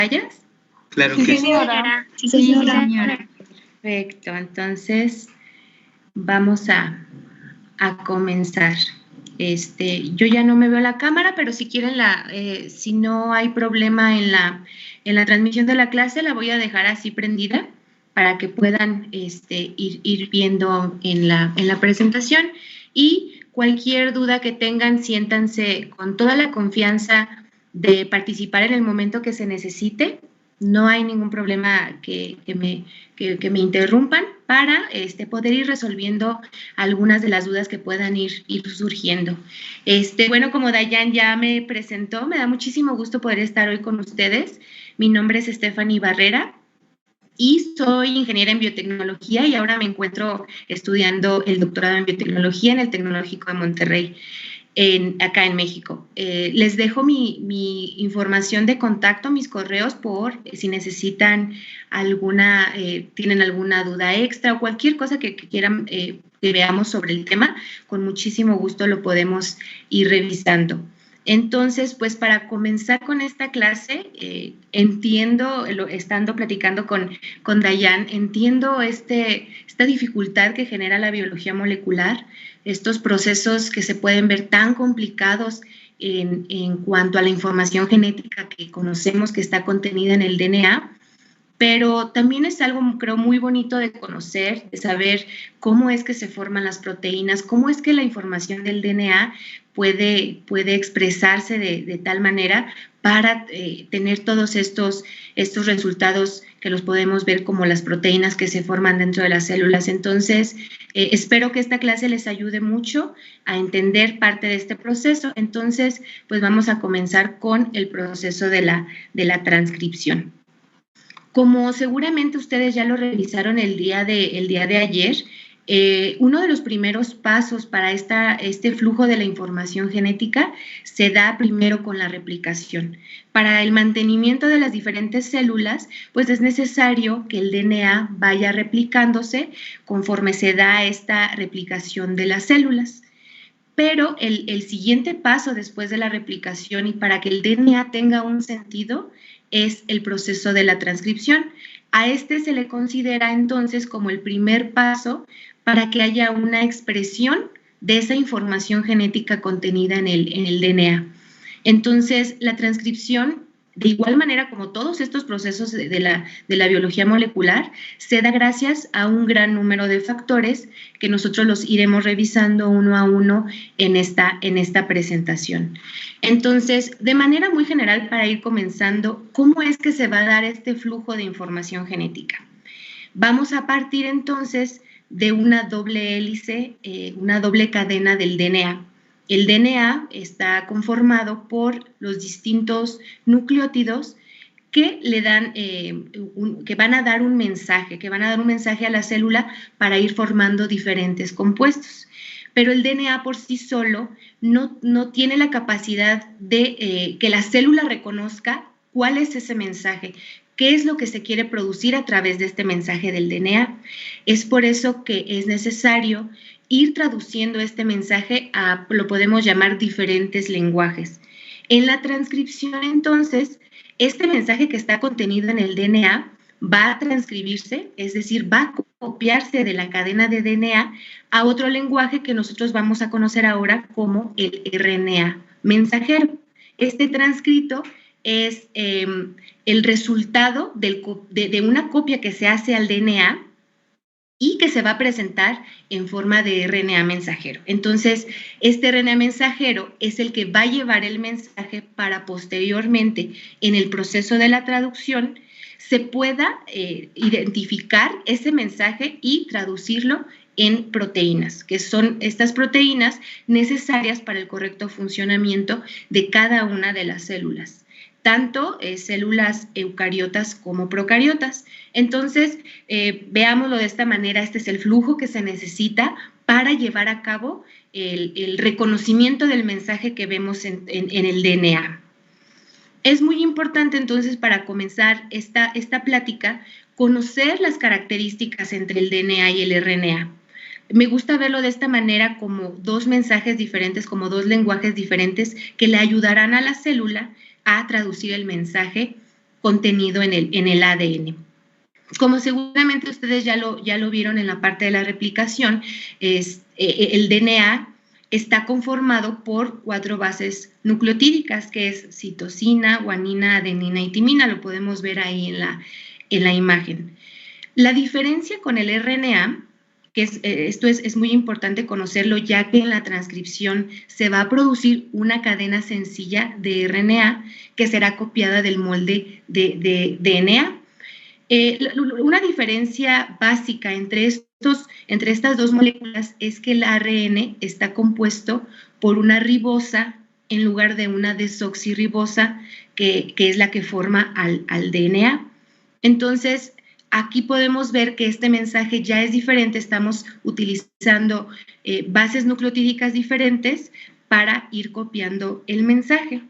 pantallas? Claro que sí. Señora. Sí, señora. Perfecto, entonces vamos a comenzar. Yo ya no me veo la cámara, pero si quieren si no hay problema en la transmisión de la clase, la voy a dejar así prendida para que puedan ir viendo en la presentación, y cualquier duda que tengan, siéntanse con toda la confianza de participar en el momento que se necesite. No hay ningún problema que me interrumpan para poder ir resolviendo algunas de las dudas que puedan ir surgiendo. Bueno, como Dayan ya me presentó, me da muchísimo gusto poder estar hoy con ustedes. Mi nombre es Stephanie Barrera y soy ingeniera en biotecnología, y ahora me encuentro estudiando el doctorado en biotecnología en el Tecnológico de Monterrey, acá en México. Les dejo mi información de contacto, mis correos, por si necesitan tienen alguna duda extra o cualquier cosa que quieran que veamos sobre el tema, con muchísimo gusto lo podemos ir revisando. Entonces, pues para comenzar con esta clase, estando platicando con Dayan, entiendo esta dificultad que genera la biología molecular, estos procesos que se pueden ver tan complicados en cuanto a la información genética que conocemos que está contenida en el DNA, pero también es algo, creo, muy bonito de conocer, de saber cómo es que se forman las proteínas, cómo es que la información del DNA puede expresarse de tal manera para tener todos estos resultados que los podemos ver como las proteínas que se forman dentro de las células. Entonces, espero que esta clase les ayude mucho a entender parte de este proceso. Entonces, pues vamos a comenzar con el proceso de la transcripción. Como seguramente ustedes ya lo revisaron el día de ayer, uno de los primeros pasos para este flujo de la información genética se da primero con la replicación. Para el mantenimiento de las diferentes células, pues es necesario que el DNA vaya replicándose conforme se da esta replicación de las células. Pero el siguiente paso después de la replicación, y para que el DNA tenga un sentido, es el proceso de la transcripción. A se le considera entonces como el primer paso para que haya una expresión de esa información genética contenida en el DNA. Entonces, la transcripción, de igual manera como todos estos procesos de la biología molecular, se da gracias a un gran número de factores que nosotros los iremos revisando uno a uno en esta presentación. Entonces, de manera muy general, para ir comenzando, ¿cómo es que se va a dar este flujo de información genética? Vamos a partir entonces de una doble hélice, una doble cadena del DNA. El DNA está conformado por los distintos nucleótidos que le dan, que van a dar un mensaje, a la célula para ir formando diferentes compuestos. Pero el DNA por sí solo no tiene la capacidad de que la célula reconozca cuál es ese mensaje, qué es lo que se quiere producir a través de este mensaje del DNA. Es por eso que es necesario ir traduciendo este mensaje lo podemos llamar diferentes lenguajes. En la transcripción, entonces, este mensaje que está contenido en el DNA va a transcribirse, es decir, va a copiarse de la cadena de DNA a otro lenguaje que nosotros vamos a conocer ahora como el RNA mensajero. Este transcrito es el resultado de una copia que se hace al DNA y que se va a presentar en forma de RNA mensajero. Entonces, este RNA mensajero es el que va a llevar el mensaje para posteriormente, en el proceso de la traducción, se pueda identificar ese mensaje y traducirlo en proteínas, que son estas proteínas necesarias para el correcto funcionamiento de cada una de las células, tanto células eucariotas como procariotas. Entonces, veámoslo de esta manera, este es el flujo que se necesita para llevar a cabo el reconocimiento del mensaje que vemos en el DNA. Es muy importante entonces, para comenzar esta plática, conocer las características entre el DNA y el RNA. Me gusta verlo de esta manera, como dos mensajes diferentes, como dos lenguajes diferentes que le ayudarán a la célula a traducir el mensaje contenido en el ADN. Como seguramente ustedes ya lo vieron en la parte de la replicación, el DNA está conformado por 4 bases nucleotídicas, que es citosina, guanina, adenina y timina. Lo podemos ver ahí en la imagen. La diferencia con el RNA, que esto es muy importante conocerlo, ya que en la transcripción se va a producir una cadena sencilla de RNA que será copiada del molde de DNA. Una diferencia básica entre estas dos moléculas es que el ARN está compuesto por una ribosa en lugar de una desoxirribosa, que es la que forma al DNA. Entonces, aquí podemos ver que este mensaje ya es diferente. Estamos utilizando bases nucleotídicas diferentes para ir copiando el mensaje.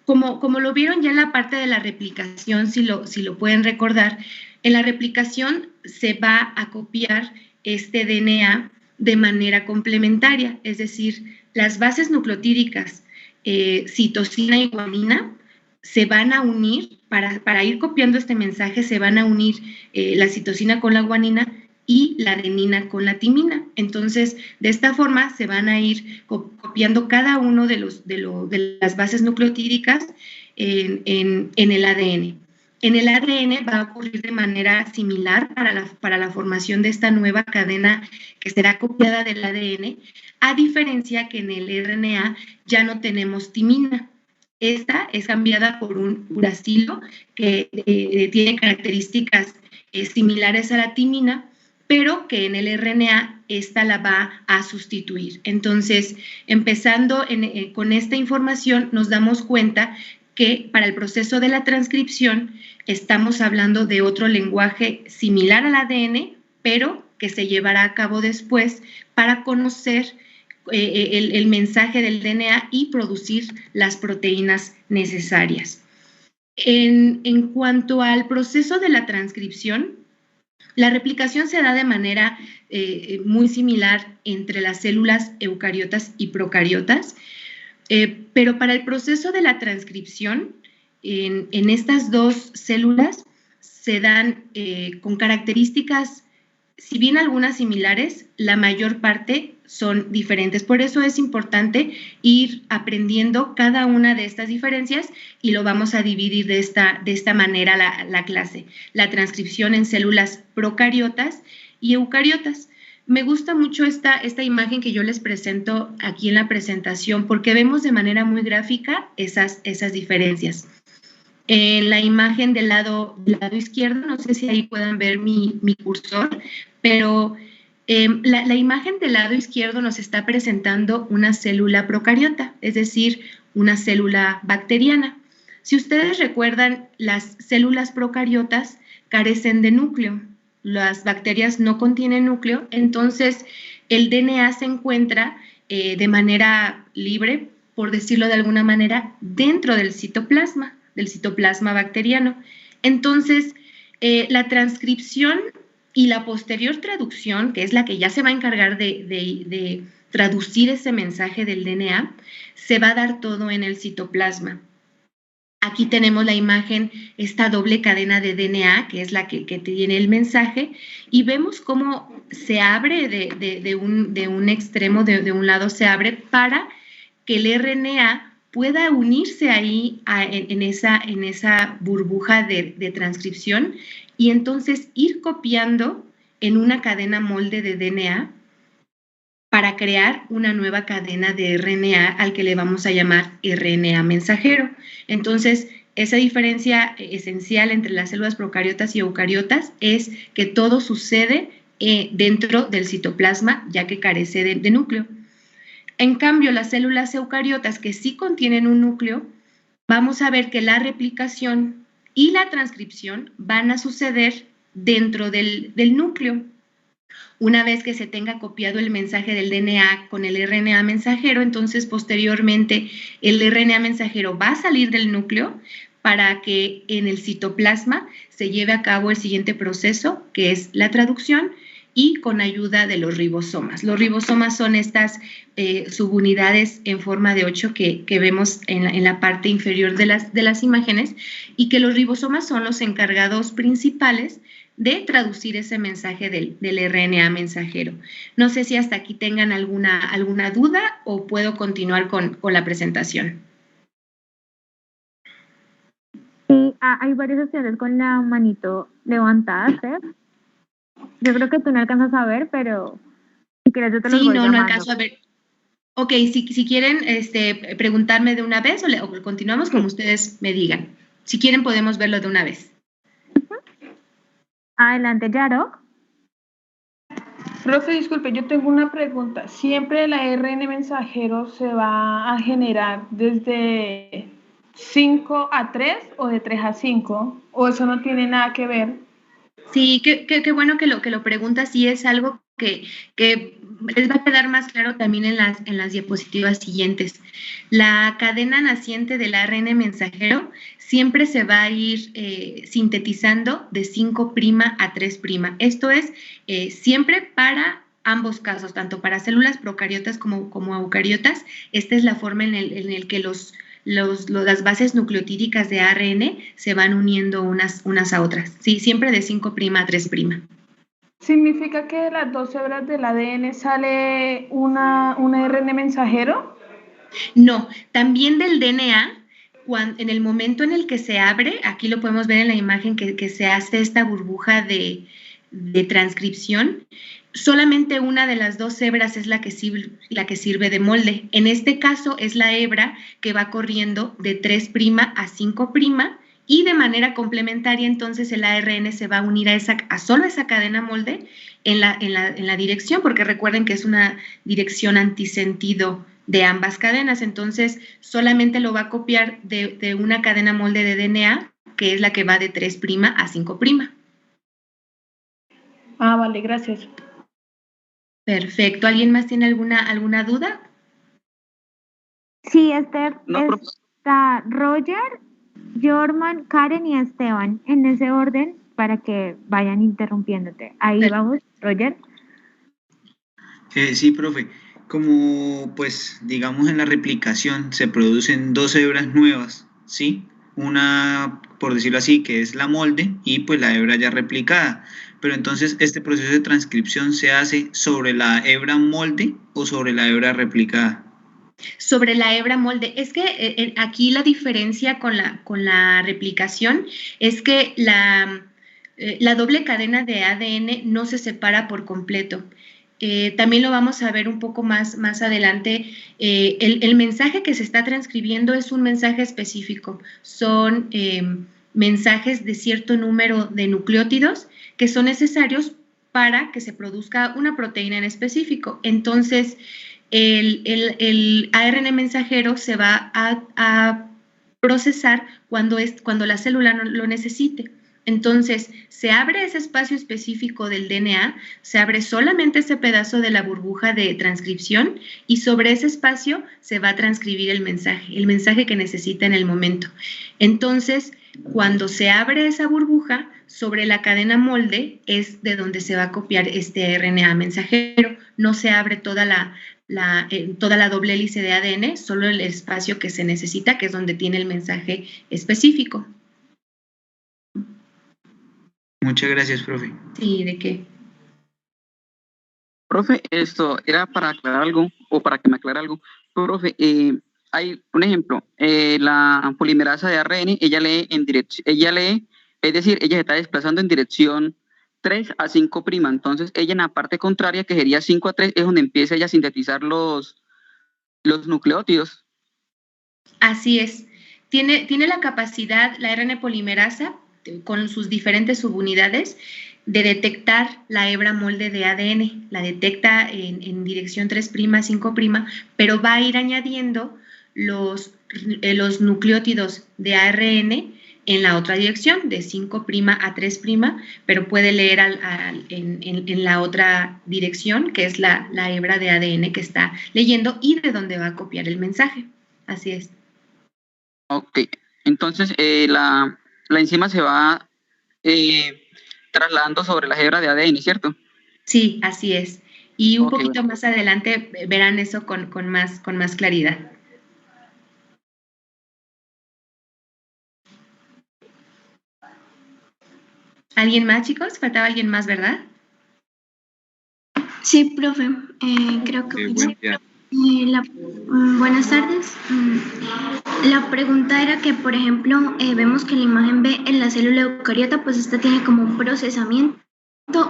Como lo vieron ya en la parte de la replicación, si lo pueden recordar, en la replicación se va a copiar este DNA de manera complementaria, es decir, las bases nucleotídicas citosina y guanina se van a unir, para ir copiando este mensaje, se van a unir la citosina con la guanina y la adenina con la timina. Entonces, de esta forma se van a ir copiando cada uno de las bases nucleotídicas en el ADN. En el ADN va a ocurrir de manera similar para la formación de esta nueva cadena que será copiada del ADN, a diferencia que en el RNA ya no tenemos timina. Esta es cambiada por un uracilo que tiene características similares a la timina, pero que en el RNA esta la va a sustituir. Entonces, empezando con esta información, nos damos cuenta que para el proceso de la transcripción estamos hablando de otro lenguaje similar al ADN, pero que se llevará a cabo después para conocer el mensaje del DNA y producir las proteínas necesarias. En cuanto al proceso de la transcripción, la replicación se da de manera muy similar entre las células eucariotas y procariotas, pero para el proceso de la transcripción, en estas dos células se dan con características, si bien algunas similares, la mayor parte son diferentes. Por eso es importante ir aprendiendo cada una de estas diferencias y lo vamos a dividir de esta manera la clase. La transcripción en células procariotas y eucariotas. Me gusta mucho esta imagen que yo les presento aquí en la presentación porque vemos de manera muy gráfica esas diferencias. En la imagen del lado izquierdo, no sé si ahí puedan ver mi cursor, pero la imagen del lado izquierdo nos está presentando una célula procariota, es decir, una célula bacteriana. Si ustedes recuerdan, las células procariotas carecen de núcleo. Las bacterias no contienen núcleo, entonces el DNA se encuentra de manera libre, por decirlo de alguna manera, dentro del citoplasma bacteriano. Entonces, la transcripción y la posterior traducción, que es la que ya se va a encargar de traducir ese mensaje del DNA, se va a dar todo en el citoplasma. Aquí tenemos la imagen, esta doble cadena de DNA, que es la que tiene el mensaje, y vemos cómo se abre de un extremo, de un lado se abre para que el RNA pueda unirse ahí en esa burbuja de transcripción y entonces ir copiando en una cadena molde de DNA para crear una nueva cadena de RNA al que le vamos a llamar RNA mensajero. Entonces, esa diferencia esencial entre las células procariotas y eucariotas es que todo sucede dentro del citoplasma, ya que carece de núcleo. En cambio, las células eucariotas que sí contienen un núcleo, vamos a ver que la replicación y la transcripción van a suceder dentro del núcleo. Una vez que se tenga copiado el mensaje del DNA con el RNA mensajero, entonces posteriormente el RNA mensajero va a salir del núcleo para que en el citoplasma se lleve a cabo el siguiente proceso, que es la traducción, y con ayuda de los ribosomas. Los ribosomas son estas subunidades en forma de 8 que vemos en la parte inferior de las imágenes, y que los ribosomas son los encargados principales de traducir ese mensaje del RNA mensajero. No sé si hasta aquí tengan alguna duda o puedo continuar con la presentación. Sí, hay varias opciones con la manito levantada, Steph. Yo creo que tú no alcanzas a ver, pero si quieres yo te los voy llamando. No alcanzo a ver. Ok, si quieren preguntarme de una vez o continuamos como ustedes me digan. Si quieren podemos verlo de una vez. Adelante, Yarok. Profe, disculpe, yo tengo una pregunta. ¿Siempre el ARN mensajero se va a generar desde 5 a 3 o de 3 a 5? ¿O eso no tiene nada que ver? Sí, qué bueno que lo preguntas, y es algo que les va a quedar más claro también en las diapositivas siguientes. La cadena naciente del ARN mensajero siempre se va a ir sintetizando de 5' a 3'. Esto es siempre para ambos casos, tanto para células procariotas como eucariotas. Esta es la forma en el que las bases nucleotídicas de ARN se van uniendo unas a otras. Sí, siempre de 5' a 3'. ¿Significa que de las 2 hebras del ADN sale un ARN mensajero? No, también del DNA, en el momento en el que se abre, aquí lo podemos ver en la imagen que se hace esta burbuja de transcripción, solamente una de las 2 hebras es la que sirve de molde. En este caso es la hebra que va corriendo de 3' a 5', y de manera complementaria entonces el ARN se va a unir a solo esa cadena molde en la dirección, porque recuerden que es una dirección antisentido de ambas cadenas. Entonces solamente lo va a copiar de una cadena molde de DNA, que es la que va de 3' a 5'. Ah, vale, gracias. Perfecto. ¿Alguien más tiene alguna duda? Sí, Esther, no, está Roger, Jorman, Karen y Esteban, en ese orden para que vayan interrumpiéndote. Ahí vamos, Roger. Sí, profe. Como pues digamos en la replicación se producen 2 hebras nuevas, ¿sí? Una, por decirlo así, que es la molde y pues la hebra ya replicada. Pero entonces este proceso de transcripción se hace sobre la hebra molde o sobre la hebra replicada. Sobre la hebra molde. Es que aquí la diferencia con la replicación es que la doble cadena de ADN no se separa por completo. También lo vamos a ver un poco más adelante. El mensaje que se está transcribiendo es un mensaje específico. Son mensajes de cierto número de nucleótidos que son necesarios para que se produzca una proteína en específico. Entonces, el ARN mensajero se va a procesar cuando la célula lo necesite. Entonces, se abre ese espacio específico del DNA, se abre solamente ese pedazo de la burbuja de transcripción, y sobre ese espacio se va a transcribir el mensaje que necesita en el momento. Entonces, cuando se abre esa burbuja, sobre la cadena molde es de donde se va a copiar este RNA mensajero. No se abre toda la doble hélice de ADN, solo el espacio que se necesita, que es donde tiene el mensaje específico. Muchas gracias, profe. Sí, ¿de qué? Profe, esto era para aclarar algo, o para que me aclare algo. Profe, hay un ejemplo, la polimerasa de ARN, ella lee, es decir, ella se está desplazando en dirección 3 a 5', entonces ella en la parte contraria, que sería 5 a 3, es donde empieza ella a sintetizar los nucleótidos. Así es. Tiene la capacidad, la RN polimerasa, con sus diferentes subunidades, de detectar la hebra molde de ADN. La detecta en dirección 3', 5', pero va a ir añadiendo los nucleótidos de ARN en la otra dirección, de 5' a 3', pero puede leer en la otra dirección, que es la hebra de ADN que está leyendo y de donde va a copiar el mensaje. Así es. Ok, entonces la enzima se va trasladando sobre la hebra de ADN, ¿cierto? Sí, así es. Y un Ok, poquito bueno. más adelante verán eso con más claridad. ¿Alguien más, chicos? Faltaba alguien más, ¿verdad? Sí, profe, creo que Buen día. buenas tardes. La pregunta era que, por ejemplo, vemos que la imagen B en la célula eucariota, pues esta tiene como un procesamiento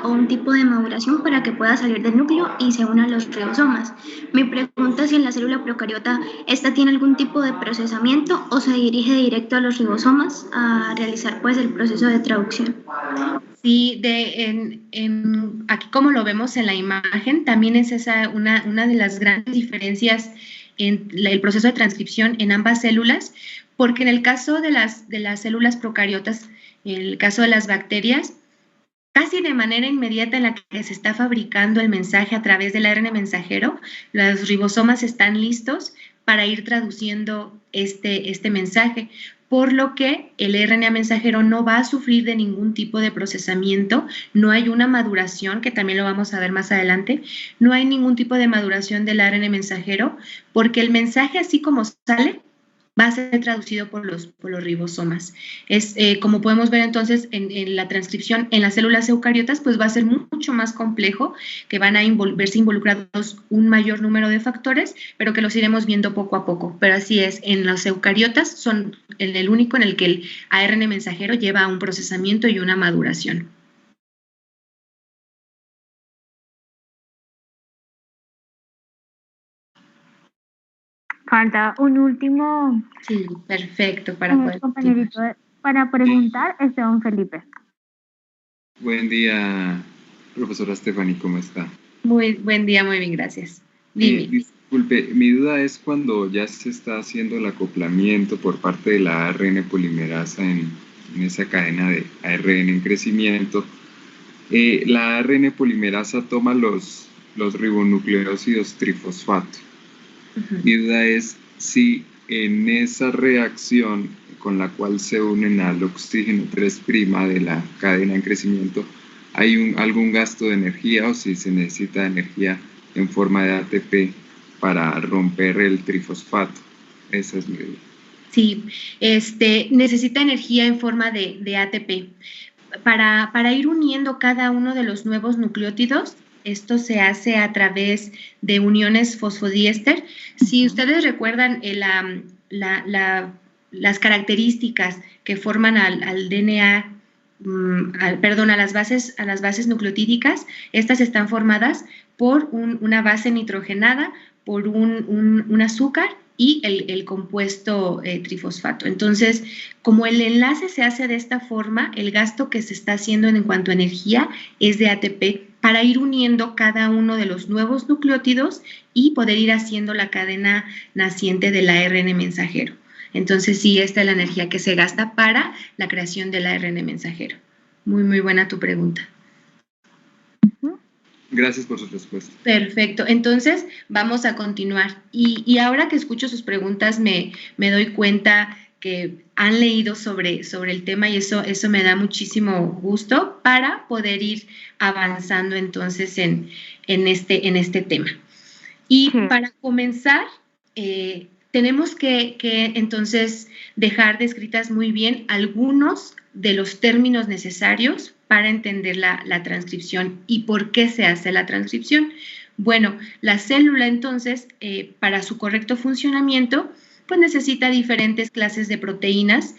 o un tipo de maduración para que pueda salir del núcleo y se una a los ribosomas. Mi pregunta es si en la célula procariota esta tiene algún tipo de procesamiento o se dirige directo a los ribosomas a realizar pues el proceso de traducción. Sí, aquí como lo vemos en la imagen, también es esa una de las grandes diferencias en el proceso de transcripción en ambas células, porque en el caso de las células procariotas, en el caso de las bacterias, casi de manera inmediata en la que se está fabricando el mensaje a través del ARN mensajero, los ribosomas están listos para ir traduciendo este mensaje, por lo que el RNA mensajero no va a sufrir de ningún tipo de procesamiento, no hay una maduración, que también lo vamos a ver más adelante, no hay ningún tipo de maduración del ARN mensajero, porque el mensaje así como sale, va a ser traducido por los ribosomas. Como podemos ver entonces en la transcripción en las células eucariotas, pues va a ser mucho más complejo, que van a verse involucrados un mayor número de factores, pero que los iremos viendo poco a poco. Pero así es, en los eucariotas son el único en el que el ARN mensajero lleva un procesamiento y una maduración. Falta un último Sí, perfecto, para poder compañerito para preguntar, Esteban Felipe. Buen día, profesora Stephanie, ¿cómo está? Muy buen día, muy bien, gracias. Dime. Disculpe, mi duda es cuando ya se está haciendo el acoplamiento por parte de la ARN polimerasa en esa cadena de ARN en crecimiento, la ARN polimerasa toma los ribonucleósidos trifosfato. Mi duda es si en esa reacción con la cual se unen al oxígeno 3' de la cadena en crecimiento, ¿hay algún gasto de energía o si se necesita energía en forma de ATP para romper el trifosfato? Esa es mi duda. Sí, necesita energía en forma de ATP. Para ir uniendo cada uno de los nuevos nucleótidos, esto se hace a través de uniones fosfodiéster. Si ustedes recuerdan las características que forman al DNA, a las bases nucleotídicas, estas están formadas por una base nitrogenada, por un azúcar y el compuesto trifosfato. Entonces, como el enlace se hace de esta forma, el gasto que se está haciendo en cuanto a energía es de ATP para ir uniendo cada uno de los nuevos nucleótidos y poder ir haciendo la cadena naciente del ARN mensajero. Entonces, sí, esta es la energía que se gasta para la creación del ARN mensajero. Muy, muy buena tu pregunta. Gracias por su respuesta. Perfecto, entonces vamos a continuar. Y ahora que escucho sus preguntas me doy cuenta que han leído sobre el tema y eso me da muchísimo gusto para poder ir avanzando entonces en este tema. Y para comenzar, tenemos que entonces dejar descritas muy bien algunos de los términos necesarios para entender la transcripción y por qué se hace la transcripción. Bueno, la célula entonces, para su correcto funcionamiento, pues necesita diferentes clases de proteínas,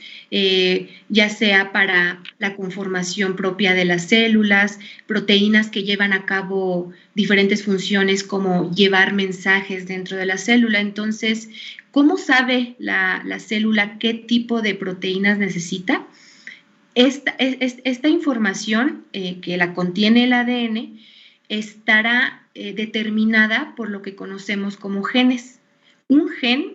ya sea para la conformación propia de las células, proteínas que llevan a cabo diferentes funciones como llevar mensajes dentro de la célula. Entonces, ¿cómo sabe la célula qué tipo de proteínas necesita? Esta información que la contiene el ADN estará determinada por lo que conocemos como genes. Un gen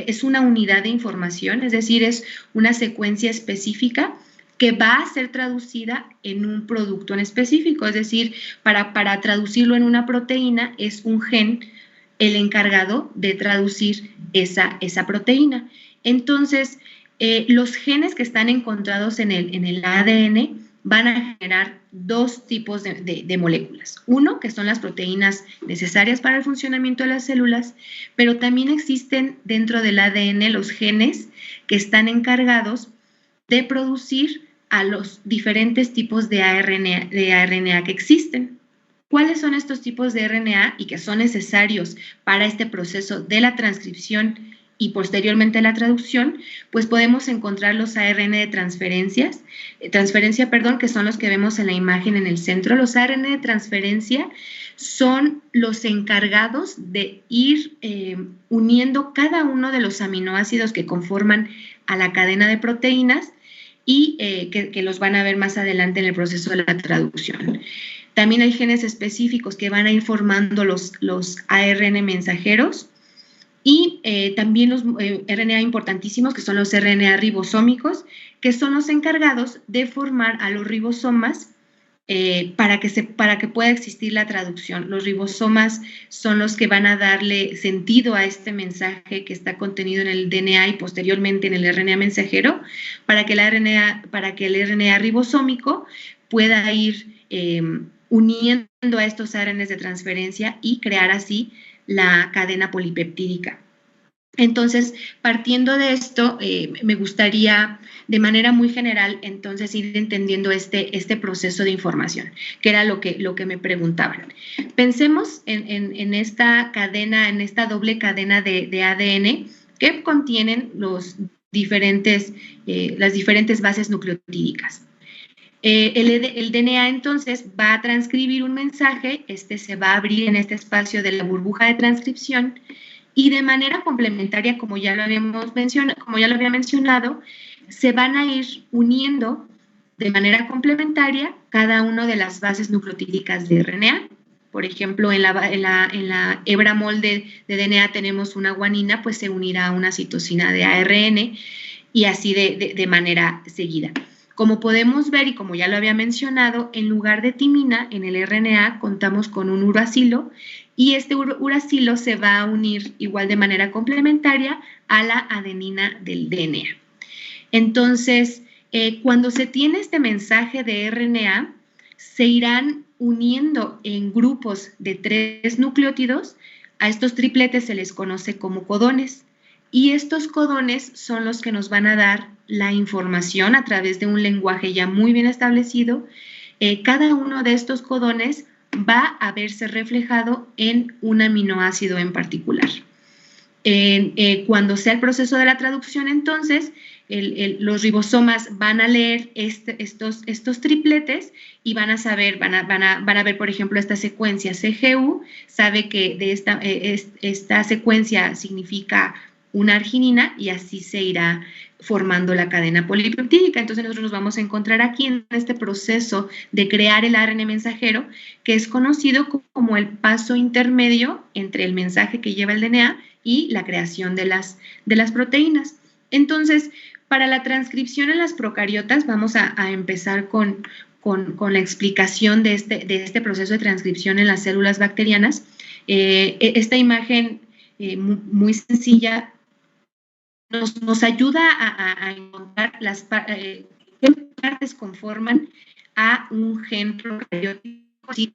es una unidad de información, es decir, es una secuencia específica que va a ser traducida en un producto en específico, es decir, para traducirlo en una proteína es un gen el encargado de traducir esa proteína. Entonces, los genes que están encontrados en el ADN van a generar dos tipos de moléculas. Uno, que son las proteínas necesarias para el funcionamiento de las células, pero también existen dentro del ADN los genes que están encargados de producir a los diferentes tipos de RNA que existen. ¿Cuáles son estos tipos de RNA y que son necesarios para este proceso de la transcripción y posteriormente la traducción? Pues podemos encontrar los ARN de transferencia, que son los que vemos en la imagen en el centro. Los ARN de transferencia son los encargados de ir uniendo cada uno de los aminoácidos que conforman a la cadena de proteínas y que los van a ver más adelante en el proceso de la traducción. También hay genes específicos que van a ir formando los ARN mensajeros y también los RNA importantísimos, que son los RNA ribosómicos, que son los encargados de formar a los ribosomas para que pueda existir la traducción. Los ribosomas son los que van a darle sentido a este mensaje que está contenido en el DNA y posteriormente en el RNA mensajero, para que el RNA ribosómico pueda ir uniendo a estos ARNs de transferencia y crear así la cadena polipeptídica. Entonces, partiendo de esto, me gustaría de manera muy general entonces ir entendiendo este proceso de información, que era lo que me preguntaban. Pensemos en esta cadena, en esta doble cadena de ADN que contienen las diferentes bases nucleotídicas. El DNA entonces va a transcribir un mensaje, se va a abrir en este espacio de la burbuja de transcripción y de manera complementaria, como ya lo había mencionado, se van a ir uniendo de manera complementaria cada una de las bases nucleotídicas de RNA. Por ejemplo, en la hebra molde de DNA tenemos una guanina, pues se unirá a una citosina de ARN y así de manera seguida. Como podemos ver y como ya lo había mencionado, en lugar de timina, en el RNA contamos con un uracilo y este uracilo se va a unir igual de manera complementaria a la adenina del DNA. Entonces, cuando se tiene este mensaje de RNA, se irán uniendo en grupos de 3 nucleótidos. A estos tripletes se les conoce como codones. Y estos codones son los que nos van a dar la información a través de un lenguaje ya muy bien establecido. Cada uno de estos codones va a verse reflejado en un aminoácido en particular. Cuando sea el proceso de la traducción, entonces, los ribosomas van a leer estos tripletes y van a ver, por ejemplo, esta secuencia CGU, sabe que esta secuencia significa una arginina y así se irá formando la cadena polipeptídica. Entonces nosotros nos vamos a encontrar aquí en este proceso de crear el ARN mensajero, que es conocido como el paso intermedio entre el mensaje que lleva el DNA y la creación de las proteínas. Entonces, para la transcripción en las procariotas vamos a empezar con la explicación de este proceso de transcripción en las células bacterianas. Esta imagen muy sencilla nos ayuda a encontrar qué partes conforman a un gen procariótico,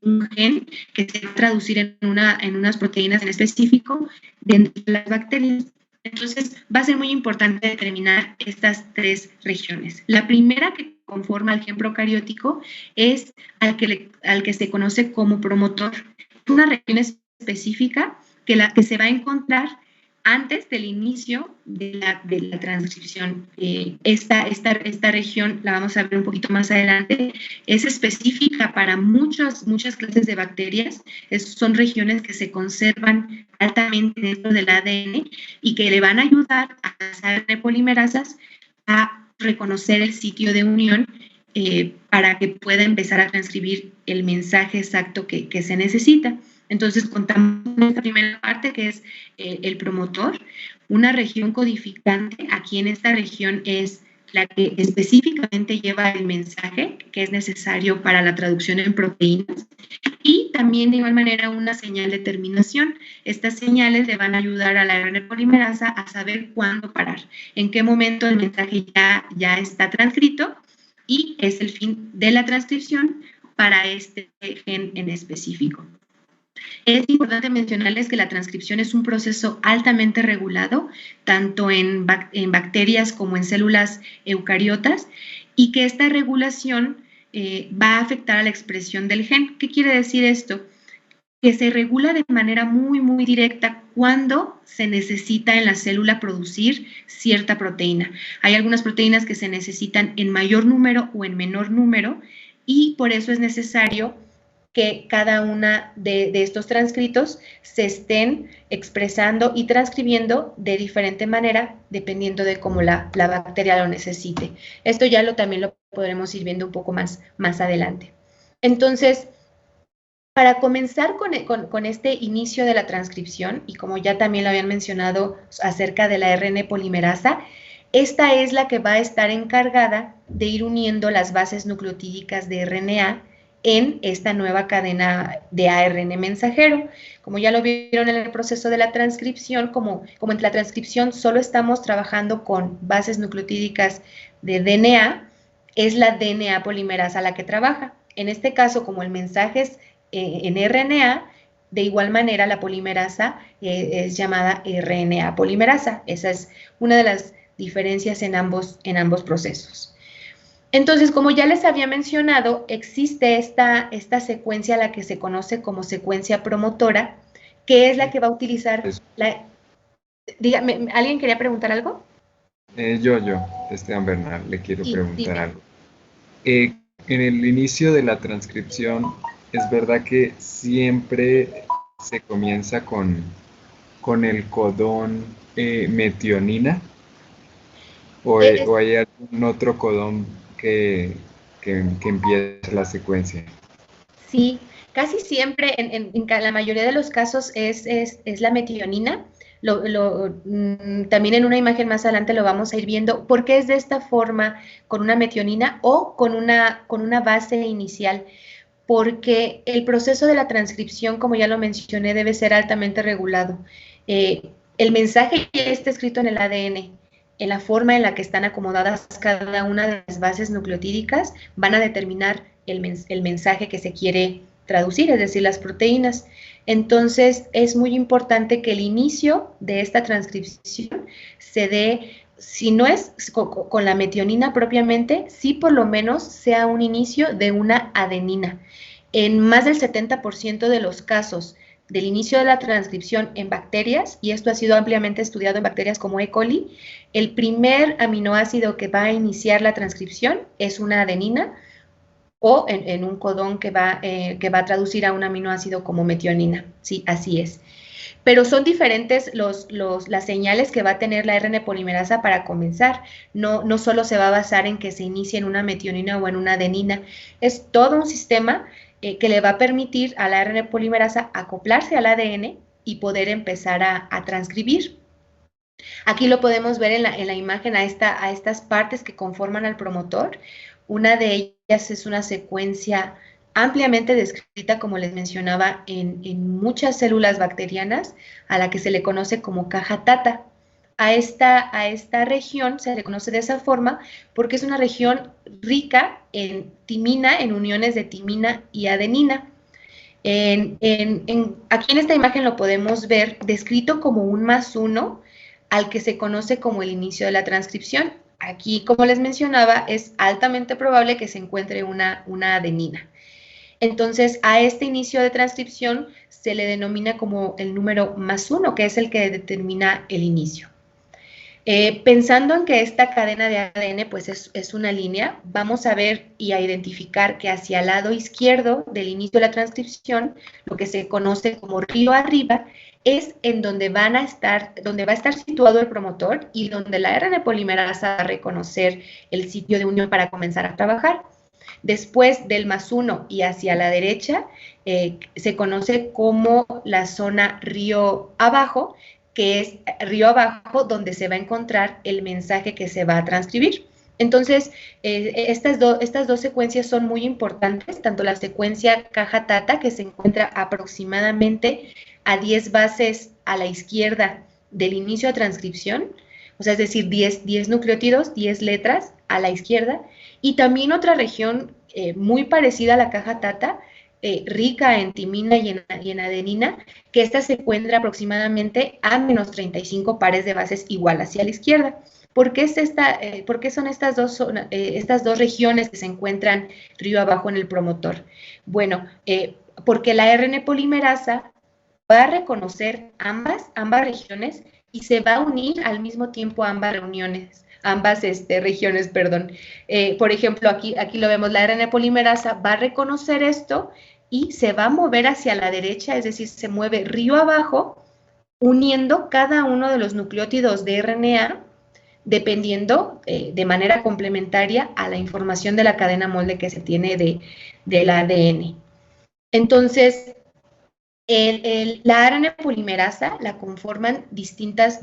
un gen que se va a traducir en unas proteínas en específico dentro de las bacterias. Entonces, va a ser muy importante determinar estas 3 regiones. La primera que conforma al gen procariótico es al que se conoce como promotor. Es una región específica que se va a encontrar antes del inicio de la transcripción. Esta región, la vamos a ver un poquito más adelante, es específica para muchas clases de bacterias. Son regiones que se conservan altamente dentro del ADN y que le van a ayudar a las ARN polimerasas a reconocer el sitio de unión para que pueda empezar a transcribir el mensaje exacto que se necesita. Entonces, contamos con esta primera parte, que es el promotor, una región codificante. Aquí en esta región es la que específicamente lleva el mensaje que es necesario para la traducción en proteínas. Y también, de igual manera, una señal de terminación. Estas señales le van a ayudar a la ARN polimerasa a saber cuándo parar, en qué momento el mensaje ya está transcrito, y es el fin de la transcripción para este gen en específico. Es importante mencionarles que la transcripción es un proceso altamente regulado, tanto en bacterias como en células eucariotas, y que esta regulación va a afectar a la expresión del gen. ¿Qué quiere decir esto? Que se regula de manera muy, muy directa cuando se necesita en la célula producir cierta proteína. Hay algunas proteínas que se necesitan en mayor número o en menor número, y por eso es necesario que cada una de estos transcritos se estén expresando y transcribiendo de diferente manera dependiendo de cómo la bacteria lo necesite. Esto ya también lo podremos ir viendo un poco más adelante. Entonces, para comenzar con este inicio de la transcripción, y como ya también lo habían mencionado acerca de la ARN polimerasa, esta es la que va a estar encargada de ir uniendo las bases nucleotídicas de RNA en esta nueva cadena de ARN mensajero. Como ya lo vieron en el proceso de la transcripción, como en la transcripción solo estamos trabajando con bases nucleotídicas de DNA, es la DNA polimerasa la que trabaja. En este caso, como el mensaje es en RNA, de igual manera la polimerasa es llamada RNA polimerasa. Esa es una de las diferencias en ambos procesos. Entonces, como ya les había mencionado, existe esta secuencia, la que se conoce como secuencia promotora, que es la que va a utilizar Dígame, ¿alguien quería preguntar algo? Yo, Esteban Bernal, le quiero preguntar algo. En el inicio de la transcripción, ¿es verdad que siempre se comienza con el codón metionina? ¿O hay algún otro codón que empiece la secuencia? Sí, casi siempre, en la mayoría de los casos es la metionina. También en una imagen más adelante lo vamos a ir viendo. ¿Por qué es de esta forma, con una metionina o con una base inicial? Porque el proceso de la transcripción, como ya lo mencioné, debe ser altamente regulado. El mensaje ya está escrito en el ADN. En la forma en la que están acomodadas cada una de las bases nucleotídicas van a determinar el mensaje que se quiere traducir, es decir, las proteínas. Entonces, es muy importante que el inicio de esta transcripción se dé, si no es con la metionina propiamente, sí por lo menos sea un inicio de una adenina. En más del 70% de los casos del inicio de la transcripción en bacterias, y esto ha sido ampliamente estudiado en bacterias como E. coli, el primer aminoácido que va a iniciar la transcripción es una adenina, o en un codón que va a traducir a un aminoácido como metionina. Sí, así es. Pero son diferentes las señales que va a tener la RN polimerasa para comenzar. No solo se va a basar en que se inicie en una metionina o en una adenina. Es todo un sistema que le va a permitir a la RN polimerasa acoplarse al ADN y poder empezar a transcribir. Aquí lo podemos ver en la imagen a estas partes que conforman al promotor. Una de ellas es una secuencia ampliamente descrita, como les mencionaba, en muchas células bacterianas, a la que se le conoce como caja Tata. A esta región se le conoce de esa forma porque es una región rica en timina, en uniones de timina y adenina. Aquí en esta imagen lo podemos ver descrito como un +1 al que se conoce como el inicio de la transcripción. Aquí, como les mencionaba, es altamente probable que se encuentre una adenina. Entonces, a este inicio de transcripción se le denomina como el número +1, que es el que determina el inicio. Pensando en que esta cadena de ADN pues es una línea, vamos a ver y a identificar que hacia el lado izquierdo del inicio de la transcripción, lo que se conoce como río arriba, es en donde va a estar situado el promotor y donde la RN polimerasa va a reconocer el sitio de unión para comenzar a trabajar. Después del +1 y hacia la derecha, se conoce como la zona río abajo, que es río abajo donde se va a encontrar el mensaje que se va a transcribir. Entonces, estas dos secuencias son muy importantes, tanto la secuencia caja Tata, que se encuentra aproximadamente a 10 bases a la izquierda del inicio de transcripción, o sea, es decir, 10 nucleótidos, 10 letras a la izquierda, y también otra región muy parecida a la caja Tata, rica en timina y en adenina, que esta se encuentra aproximadamente a menos 35 pares de bases igual hacia la izquierda. ¿Por qué son estas dos regiones que se encuentran río abajo en el promotor? Bueno, porque la ARN polimerasa va a reconocer ambas regiones y se va a unir al mismo tiempo a ambas regiones, perdón. Por ejemplo, aquí lo vemos, la ARN polimerasa va a reconocer esto y se va a mover hacia la derecha, es decir, se mueve río abajo, uniendo cada uno de los nucleótidos de RNA, dependiendo de manera complementaria a la información de la cadena molde que se tiene del ADN. Entonces, la ARN polimerasa la conforman distintas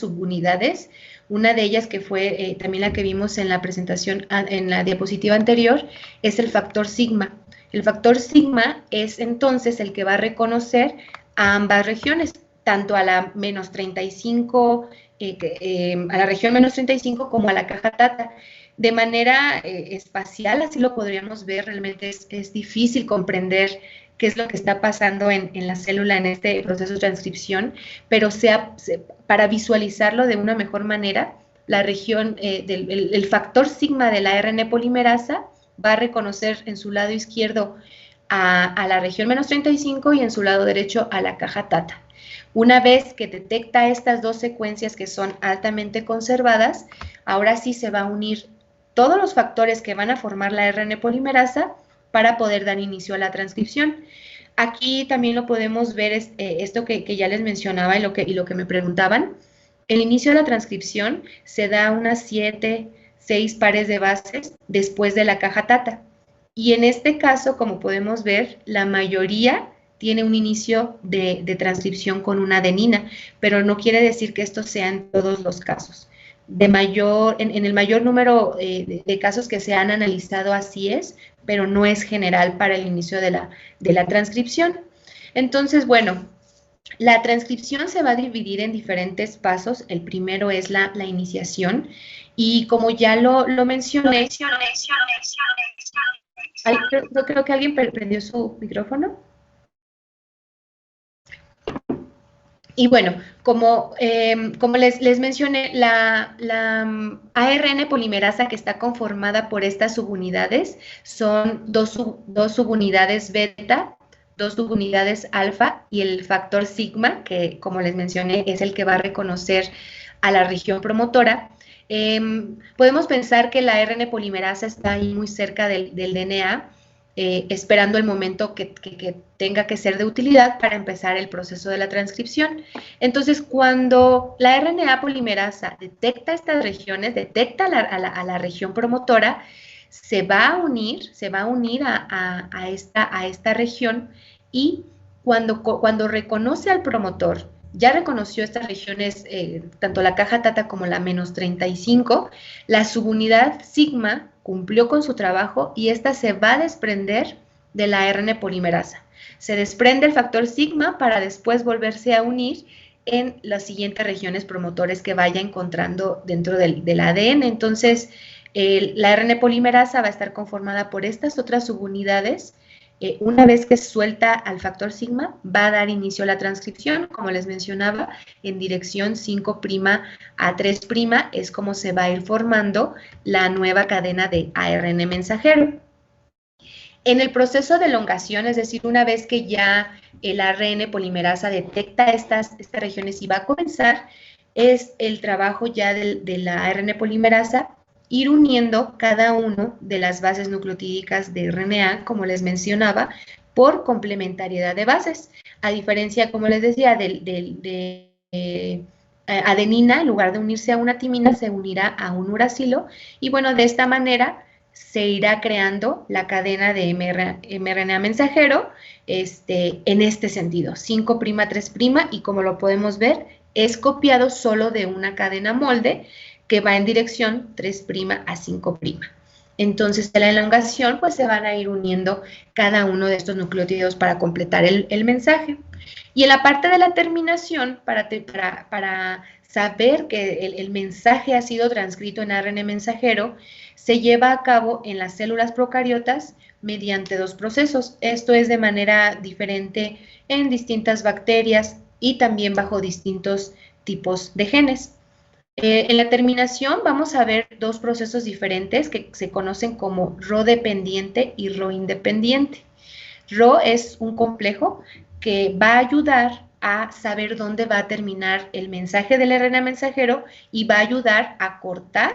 subunidades. Una de ellas, que fue también la que vimos en la presentación, en la diapositiva anterior, es el factor sigma. El factor sigma es entonces el que va a reconocer a ambas regiones, tanto a la menos 35, a la región menos 35 como a la caja Tata. De manera espacial, así lo podríamos ver, realmente es difícil comprender qué es lo que está pasando en la célula en este proceso de transcripción, pero para visualizarlo de una mejor manera, la región el factor sigma de la ARN polimerasa va a reconocer en su lado izquierdo a la región menos 35 y en su lado derecho a la caja Tata. Una vez que detecta estas dos secuencias que son altamente conservadas, ahora sí se va a unir todos los factores que van a formar la ARN polimerasa para poder dar inicio a la transcripción. Aquí también lo podemos ver, esto que ya les mencionaba y lo que me preguntaban. El inicio de la transcripción se da unas 6 pares de bases después de la caja Tata. Y en este caso, como podemos ver, la mayoría tiene un inicio de transcripción con una adenina, pero no quiere decir que esto sea en todos los casos. En el mayor número de casos que se han analizado así es, pero no es general para el inicio de la transcripción. Entonces, bueno, la transcripción se va a dividir en diferentes pasos. El primero es la iniciación, y como ya lo mencioné, creo que alguien prendió su micrófono. Y bueno, como les mencioné, la ARN polimerasa, que está conformada por estas subunidades, son dos subunidades beta, 2 subunidades alfa y el factor sigma, que como les mencioné es el que va a reconocer a la región promotora. Podemos pensar que la ARN polimerasa está ahí muy cerca del DNA, esperando el momento que tenga que ser de utilidad para empezar el proceso de la transcripción. Entonces, cuando la RNA polimerasa detecta estas regiones, detecta a la región promotora, se va a unir a esta región, y cuando reconoce al promotor, ya reconoció estas regiones, tanto la caja Tata como la menos 35, la subunidad sigma cumplió con su trabajo y esta se va a desprender de la ARN polimerasa. Se desprende el factor sigma para después volverse a unir en las siguientes regiones promotores que vaya encontrando dentro del ADN. Entonces, la ARN polimerasa va a estar conformada por estas otras subunidades. Una vez que suelta al factor sigma, va a dar inicio a la transcripción, como les mencionaba, en dirección 5' a 3', es como se va a ir formando la nueva cadena de ARN mensajero. En el proceso de elongación, es decir, una vez que ya el ARN polimerasa detecta estas regiones y va a comenzar, es el trabajo ya de la ARN polimerasa ir uniendo cada uno de las bases nucleotídicas de RNA, como les mencionaba, por complementariedad de bases. A diferencia, como les decía, de adenina, en lugar de unirse a una timina, se unirá a un uracilo, y bueno, de esta manera se irá creando la cadena de mRNA mensajero en este sentido, 5', 3', y como lo podemos ver, es copiado solo de una cadena molde que va en dirección 3' a 5'. Entonces, de la elongación, pues se van a ir uniendo cada uno de estos nucleótidos para completar el mensaje. Y en la parte de la terminación, para saber que el mensaje ha sido transcrito en ARN mensajero se lleva a cabo en las células procariotas mediante dos procesos. Esto es de manera diferente en distintas bacterias y también bajo distintos tipos de genes. En la terminación vamos a ver dos procesos diferentes que se conocen como Rho dependiente y Rho independiente. Rho es un complejo que va a ayudar a saber dónde va a terminar el mensaje del RNA mensajero y va a ayudar a cortar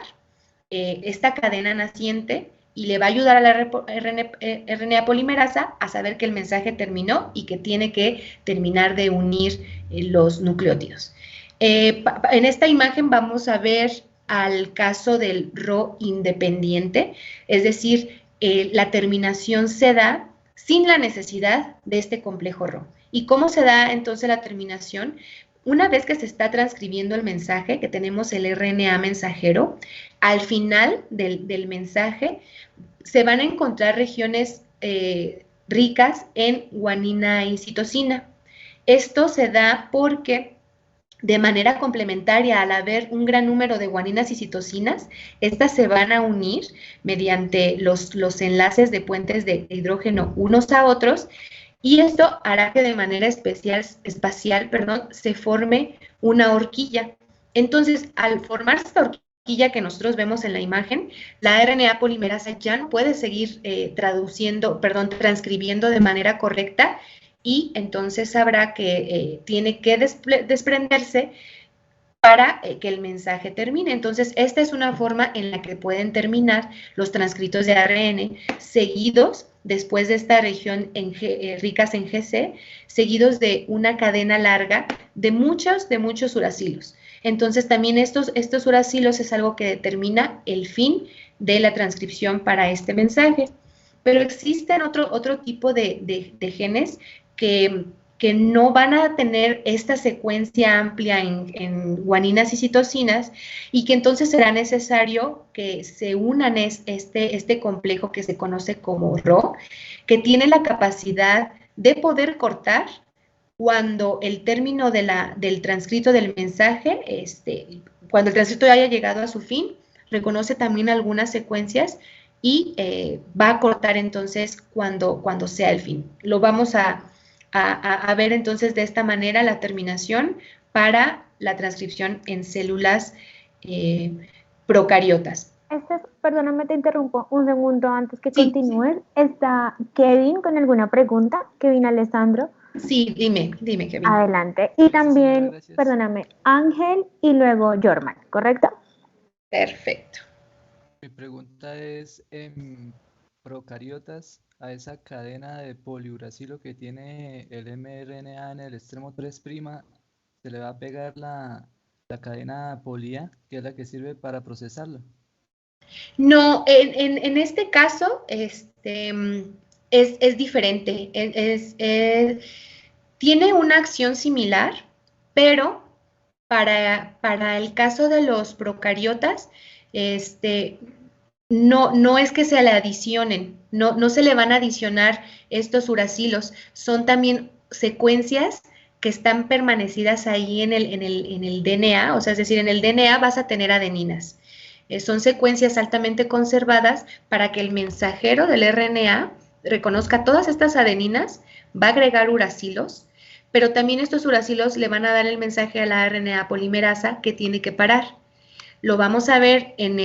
esta cadena naciente y le va a ayudar a la RNA polimerasa a saber que el mensaje terminó y que tiene que terminar de unir los nucleótidos. En esta imagen vamos a ver al caso del Rho independiente, es decir, la terminación se da sin la necesidad de este complejo Rho. ¿Y cómo se da entonces la terminación? Una vez que se está transcribiendo el mensaje, que tenemos el RNA mensajero, al final del mensaje se van a encontrar regiones ricas en guanina y citosina. Esto se da porque de manera complementaria, al haber un gran número de guaninas y citosinas, estas se van a unir mediante los enlaces de puentes de hidrógeno unos a otros, y esto hará que de manera espacial, se forme una horquilla. Entonces, al formarse esta horquilla que nosotros vemos en la imagen, la RNA polimerasa ya no puede seguir transcribiendo de manera correcta, y entonces sabrá que tiene que desprenderse para que el mensaje termine. Entonces, esta es una forma en la que pueden terminar los transcritos de ARN seguidos, después de esta región ricas en GC, seguidos de una cadena larga de muchos uracilos. Entonces, también estos uracilos es algo que determina el fin de la transcripción para este mensaje. Pero existen otro tipo de genes que no van a tener esta secuencia amplia en guaninas y citosinas, y que entonces será necesario que se unan este complejo que se conoce como Rho, que tiene la capacidad de poder cortar cuando el término del transcrito del mensaje, cuando el transcrito haya llegado a su fin, reconoce también algunas secuencias y va a cortar entonces cuando sea el fin. Lo vamos a ver entonces de esta manera la terminación para la transcripción en células procariotas. Perdóname, te interrumpo un segundo antes que continúes. ¿Está Kevin con alguna pregunta? Kevin Alessandro. Sí, dime, Kevin. Adelante. Y también, perdóname, Ángel y luego Jorman, ¿correcto? Perfecto. Mi pregunta es, en procariotas, a esa cadena de poliuracilo que tiene el mRNA en el extremo 3', se le va a pegar la cadena polía, que es la que sirve para procesarlo. No, en este caso es diferente. Tiene una acción similar, pero para el caso de los procariotas, no es que se le adicionen, no se le van a adicionar estos uracilos, son también secuencias que están permanecidas ahí en el DNA, o sea, es decir, en el DNA vas a tener adeninas. Son secuencias altamente conservadas para que el mensajero del RNA reconozca todas estas adeninas, va a agregar uracilos, pero también estos uracilos le van a dar el mensaje a la RNA polimerasa que tiene que parar. Lo vamos a ver en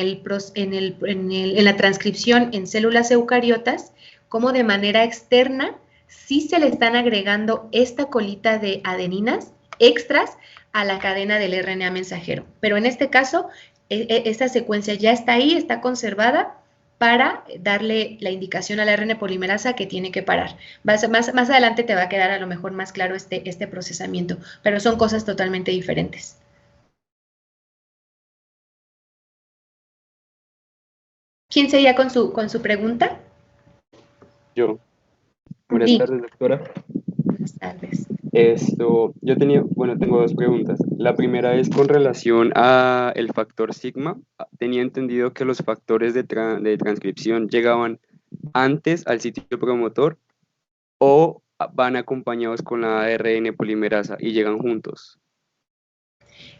la transcripción en células eucariotas, como de manera externa sí se le están agregando esta colita de adeninas extras a la cadena del RNA mensajero. Pero en este caso, esta secuencia ya está ahí, está conservada para darle la indicación a la RNA polimerasa que tiene que parar. Más adelante te va a quedar a lo mejor más claro este procesamiento, pero son cosas totalmente diferentes. ¿Quién sería con su pregunta? Yo. Buenas tardes, doctora. Buenas tardes. Yo tengo dos preguntas. La primera es con relación a el factor sigma. Tenía entendido que los factores de transcripción llegaban antes al sitio promotor o van acompañados con la ARN polimerasa y llegan juntos.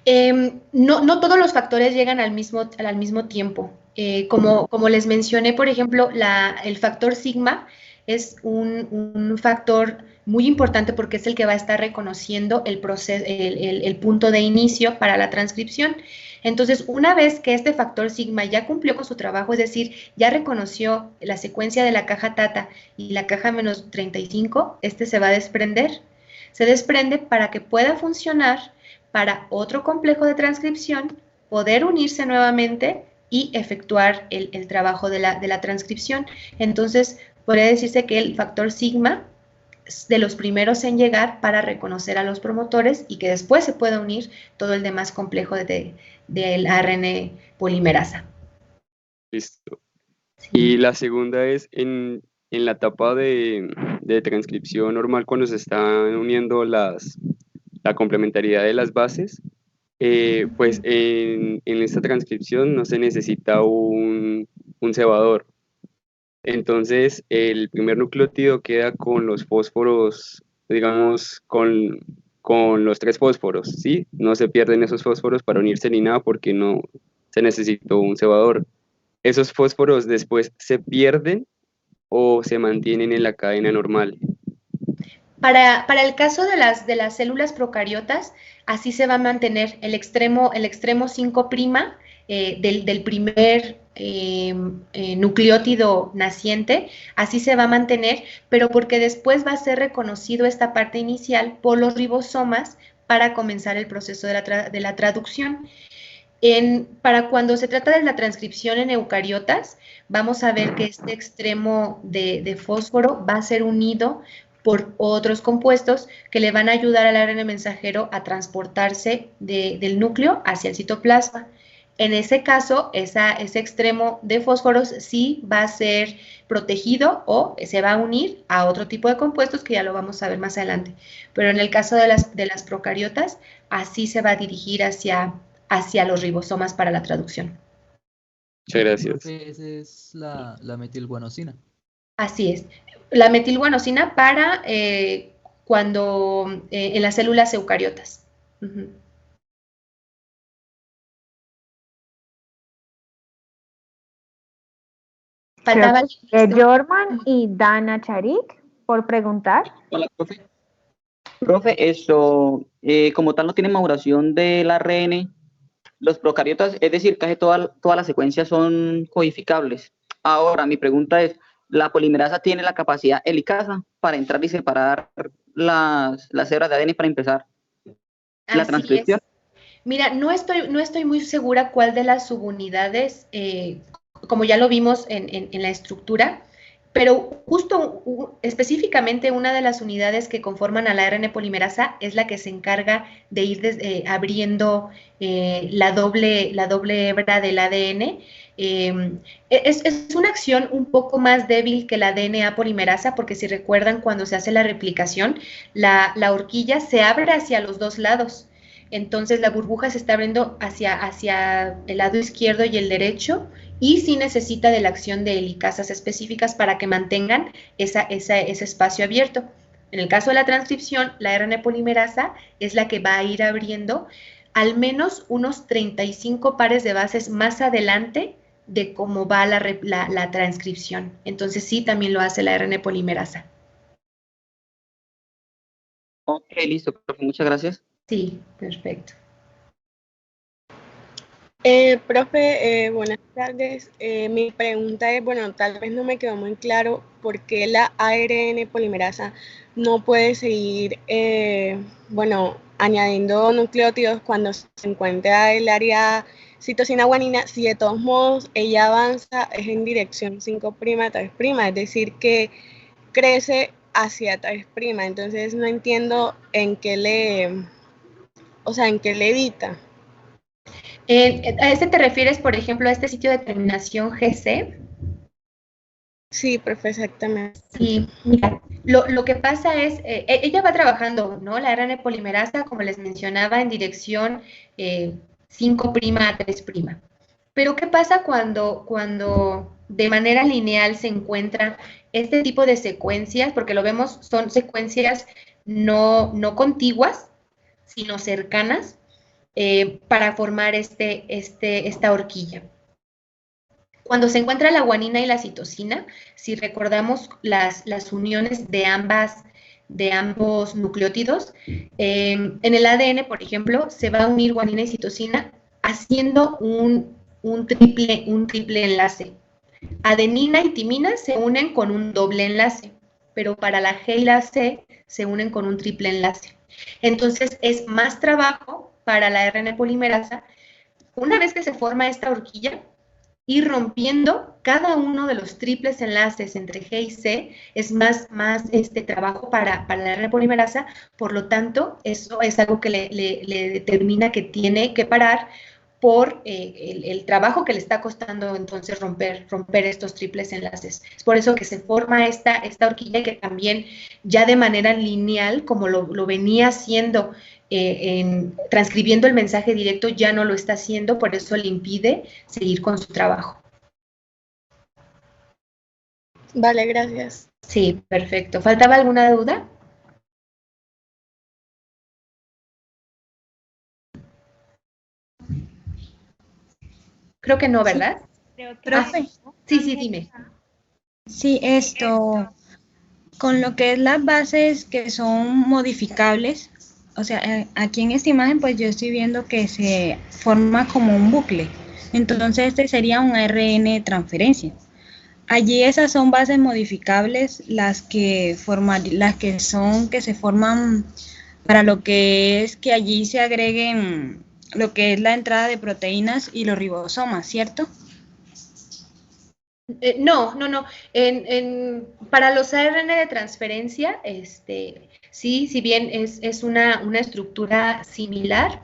No todos los factores llegan al mismo tiempo. Como les mencioné, por ejemplo, el factor sigma es un factor muy importante porque es el que va a estar reconociendo el punto de inicio para la transcripción. Entonces, una vez que este factor sigma ya cumplió con su trabajo, es decir, ya reconoció la secuencia de la caja tata y la caja menos 35, este se va a desprender. Se desprende para que pueda funcionar para otro complejo de transcripción, poder unirse nuevamente y efectuar el trabajo de la transcripción. Entonces, podría decirse que el factor sigma es de los primeros en llegar para reconocer a los promotores y que después se pueda unir todo el demás complejo del ARN polimerasa. Listo. Y la segunda es en la etapa de transcripción normal, cuando se están uniendo la complementariedad de las bases, pues en esta transcripción no se necesita un cebador. Entonces, el primer nucleótido queda con los fósforos, digamos, con los 3 fósforos, ¿sí? No se pierden esos fósforos para unirse ni nada porque no se necesitó un cebador. ¿Esos fósforos después se pierden o se mantienen en la cadena normal? Para el caso de las células procariotas, así se va a mantener el extremo 5' del primer nucleótido naciente, así se va a mantener, pero porque después va a ser reconocido esta parte inicial por los ribosomas para comenzar el proceso de la traducción. Para cuando se trata de la transcripción en eucariotas, vamos a ver que este extremo de fósforo va a ser unido por otros compuestos que le van a ayudar al ARN mensajero a transportarse del núcleo hacia el citoplasma. En ese caso, ese extremo de fósforos sí va a ser protegido o se va a unir a otro tipo de compuestos que ya lo vamos a ver más adelante. Pero en el caso de las procariotas, así se va a dirigir hacia los ribosomas para la traducción. Muchas gracias. Esa es la metilguanosina. Así es. La metilguanosina para cuando en las células eucariotas. Uh-huh. Faltaba Jorman y Dana Charik por preguntar. Hola, profe. Profe, esto, como tal no tiene maduración del ARN, los procariotas, es decir, casi todas las secuencias son codificables. Ahora, mi pregunta es, ¿la polimerasa tiene la capacidad helicasa para entrar y separar las hebras de ADN para empezar la transcripción? Mira, no estoy muy segura cuál de las subunidades, como ya lo vimos en la estructura, pero justo específicamente una de las unidades que conforman a la ARN polimerasa es la que se encarga de ir abriendo la doble hebra del ADN. Es una acción un poco más débil que la DNA polimerasa, porque si recuerdan, cuando se hace la replicación, la horquilla se abre hacia los dos lados. Entonces la burbuja se está abriendo hacia el lado izquierdo y el derecho, y sí necesita de la acción de helicasas específicas para que mantengan ese espacio abierto. En el caso de la transcripción, la RNA polimerasa es la que va a ir abriendo al menos unos 35 pares de bases más adelante de cómo va la transcripción. Entonces sí, también lo hace la RNA polimerasa. Ok, listo, profe, muchas gracias. Sí, perfecto. Profe, buenas tardes. Mi pregunta es, bueno, tal vez no me quedó muy claro por qué la ARN polimerasa no puede seguir, añadiendo nucleótidos cuando se encuentra el área citosina guanina, si de todos modos ella avanza es en dirección 5' 3', es decir, que crece hacia 3'. Entonces no entiendo en qué le evita. ¿A este te refieres, por ejemplo, a este sitio de terminación GC? Sí, profe, exactamente. Sí, mira, lo que pasa es, ella va trabajando, ¿no? La RNA polimerasa, como les mencionaba, en dirección 5' a 3'. Pero ¿qué pasa cuando de manera lineal se encuentra este tipo de secuencias? Porque lo vemos, son secuencias no contiguas, sino cercanas. para formar esta horquilla. Cuando se encuentra la guanina y la citosina, si recordamos las uniones de ambos nucleótidos, en el ADN, por ejemplo, se va a unir guanina y citosina haciendo un triple enlace. Adenina y timina se unen con un doble enlace, pero para la G y la C se unen con un triple enlace. Entonces, es más trabajo para la RNA polimerasa. Una vez que se forma esta horquilla, ir rompiendo cada uno de los triples enlaces entre G y C es más trabajo para la RNA polimerasa. Por lo tanto, eso es algo que le determina que tiene que parar por el trabajo que le está costando entonces romper estos triples enlaces. Es por eso que se forma esta horquilla, que también ya de manera lineal, como lo venía haciendo transcribiendo el mensaje directo, ya no lo está haciendo, por eso le impide seguir con su trabajo. Vale, gracias. Sí, perfecto. ¿Faltaba alguna duda? Creo que no, ¿verdad? Profe. Sí, dime. Sí, con lo que es las bases que son modificables, o sea, aquí en esta imagen pues yo estoy viendo que se forma como un bucle. Entonces este sería un ARN de transferencia. Allí esas son bases modificables las que se forman para lo que es que allí se agreguen lo que es la entrada de proteínas y los ribosomas, ¿cierto? No. Para los ARN de transferencia, sí, si bien es una estructura similar,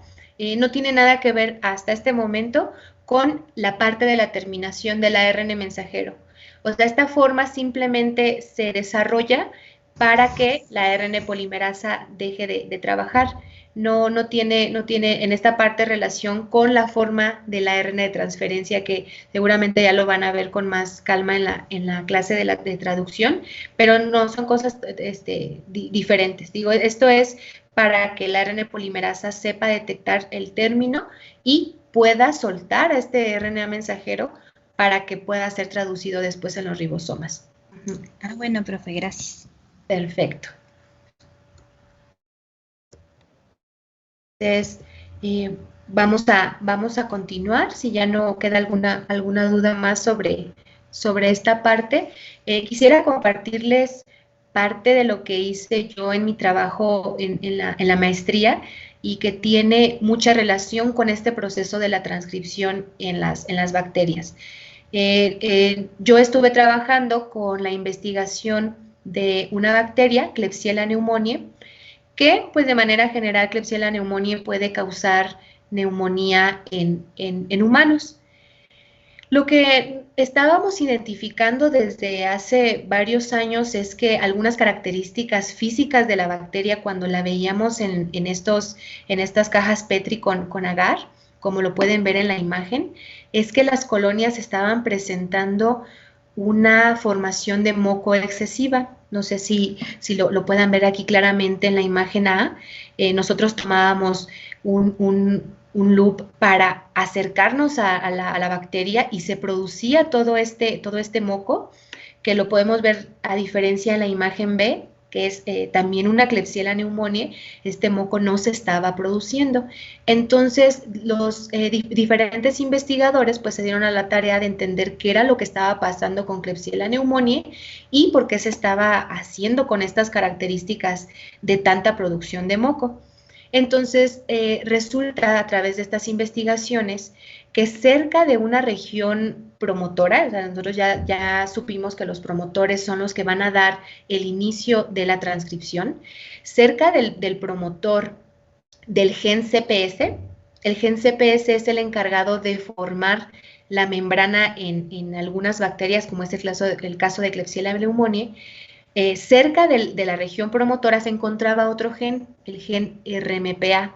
no tiene nada que ver hasta este momento con la parte de la terminación del ARN mensajero. O sea, esta forma simplemente se desarrolla para que la ARN polimerasa deje de trabajar. No tiene en esta parte relación con la forma del ARN de transferencia, que seguramente ya lo van a ver con más calma en la clase de traducción, pero no son cosas diferentes. Digo, esto es para que la ARN polimerasa sepa detectar el término y pueda soltar a este RNA mensajero para que pueda ser traducido después en los ribosomas. Bueno, profe, gracias. Perfecto. Entonces, vamos a continuar. Si ya no queda alguna duda más sobre esta parte, quisiera compartirles parte de lo que hice yo en mi trabajo en la maestría y que tiene mucha relación con este proceso de la transcripción en las bacterias. Yo estuve trabajando con la investigación de una bacteria, Klebsiella pneumoniae, que pues de manera general Klebsiella pneumoniae puede causar neumonía en humanos. Lo que estábamos identificando desde hace varios años es que algunas características físicas de la bacteria, cuando la veíamos en estas cajas Petri con agar, como lo pueden ver en la imagen, es que las colonias estaban presentando una formación de moco excesiva. No sé si lo puedan ver aquí claramente en la imagen A. Nosotros tomábamos un loop para acercarnos a la bacteria y se producía todo este moco, que lo podemos ver a diferencia en la imagen B, que es también una Klebsiella pneumoniae. Este moco no se estaba produciendo. Entonces, los diferentes investigadores pues se dieron a la tarea de entender qué era lo que estaba pasando con Klebsiella pneumoniae y por qué se estaba haciendo con estas características de tanta producción de moco. Entonces, resulta a través de estas investigaciones que cerca de una región promotora, o sea, nosotros ya supimos que los promotores son los que van a dar el inicio de la transcripción, cerca del promotor del gen CPS. El gen CPS es el encargado de formar la membrana en algunas bacterias, como es el caso de Klebsiella pneumoniae. Cerca de la región promotora se encontraba otro gen, el gen RMPA.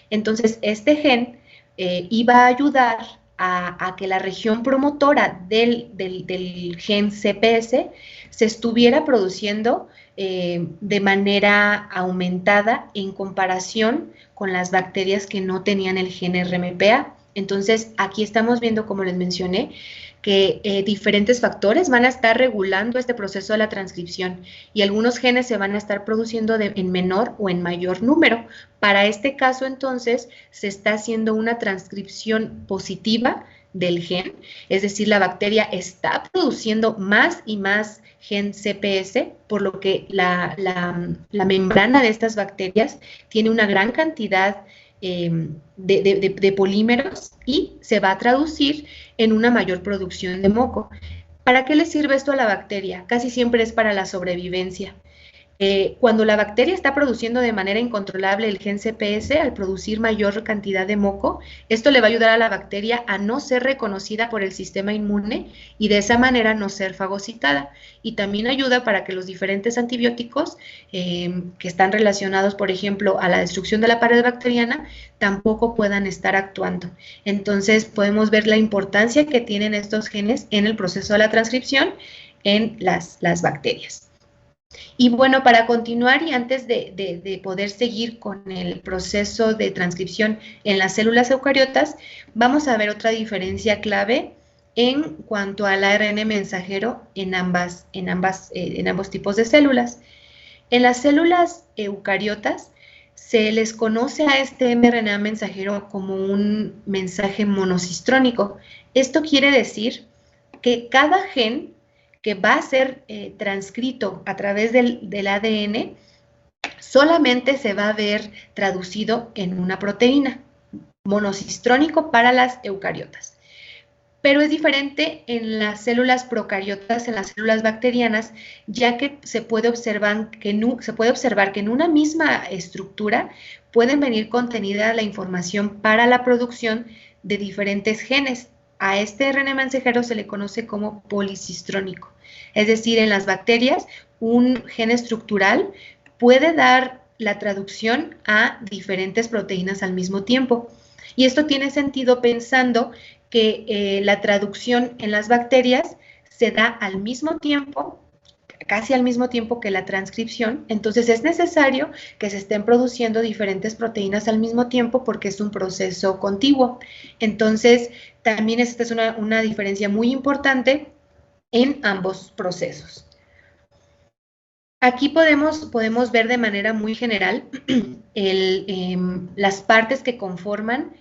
Entonces, este gen iba a ayudar a que la región promotora del gen CPS se estuviera produciendo de manera aumentada en comparación con las bacterias que no tenían el gen RMPA. Entonces, aquí estamos viendo, como les mencioné, que diferentes factores van a estar regulando este proceso de la transcripción y algunos genes se van a estar produciendo en menor o en mayor número. Para este caso, entonces, se está haciendo una transcripción positiva del gen, es decir, la bacteria está produciendo más y más gen CPS, por lo que la membrana de estas bacterias tiene una gran cantidad de polímeros y se va a traducir en una mayor producción de moco. ¿Para qué le sirve esto a la bacteria? Casi siempre es para la sobrevivencia. Cuando la bacteria está produciendo de manera incontrolable el gen CPS, al producir mayor cantidad de moco, esto le va a ayudar a la bacteria a no ser reconocida por el sistema inmune y de esa manera no ser fagocitada. Y también ayuda para que los diferentes antibióticos que están relacionados, por ejemplo, a la destrucción de la pared bacteriana, tampoco puedan estar actuando. Entonces, podemos ver la importancia que tienen estos genes en el proceso de la transcripción en las bacterias. Y bueno, para continuar y antes de poder seguir con el proceso de transcripción en las células eucariotas, vamos a ver otra diferencia clave en cuanto al ARN mensajero en ambos tipos de células. En las células eucariotas se les conoce a este mRNA mensajero como un mensaje monocistrónico. Esto quiere decir que cada gen que va a ser transcrito a través del ADN, solamente se va a ver traducido en una proteína, monocistrónico para las eucariotas. Pero es diferente en las células procariotas, en las células bacterianas, ya que se puede observar que en una misma estructura pueden venir contenida la información para la producción de diferentes genes. A este RNA mensajero se le conoce como policistrónico. Es decir, en las bacterias, un gen estructural puede dar la traducción a diferentes proteínas al mismo tiempo. Y esto tiene sentido pensando que la traducción en las bacterias se da al mismo tiempo, casi al mismo tiempo que la transcripción. Entonces es necesario que se estén produciendo diferentes proteínas al mismo tiempo porque es un proceso contiguo. Entonces también esta es una diferencia muy importante en ambos procesos. Aquí podemos ver de manera muy general las partes que conforman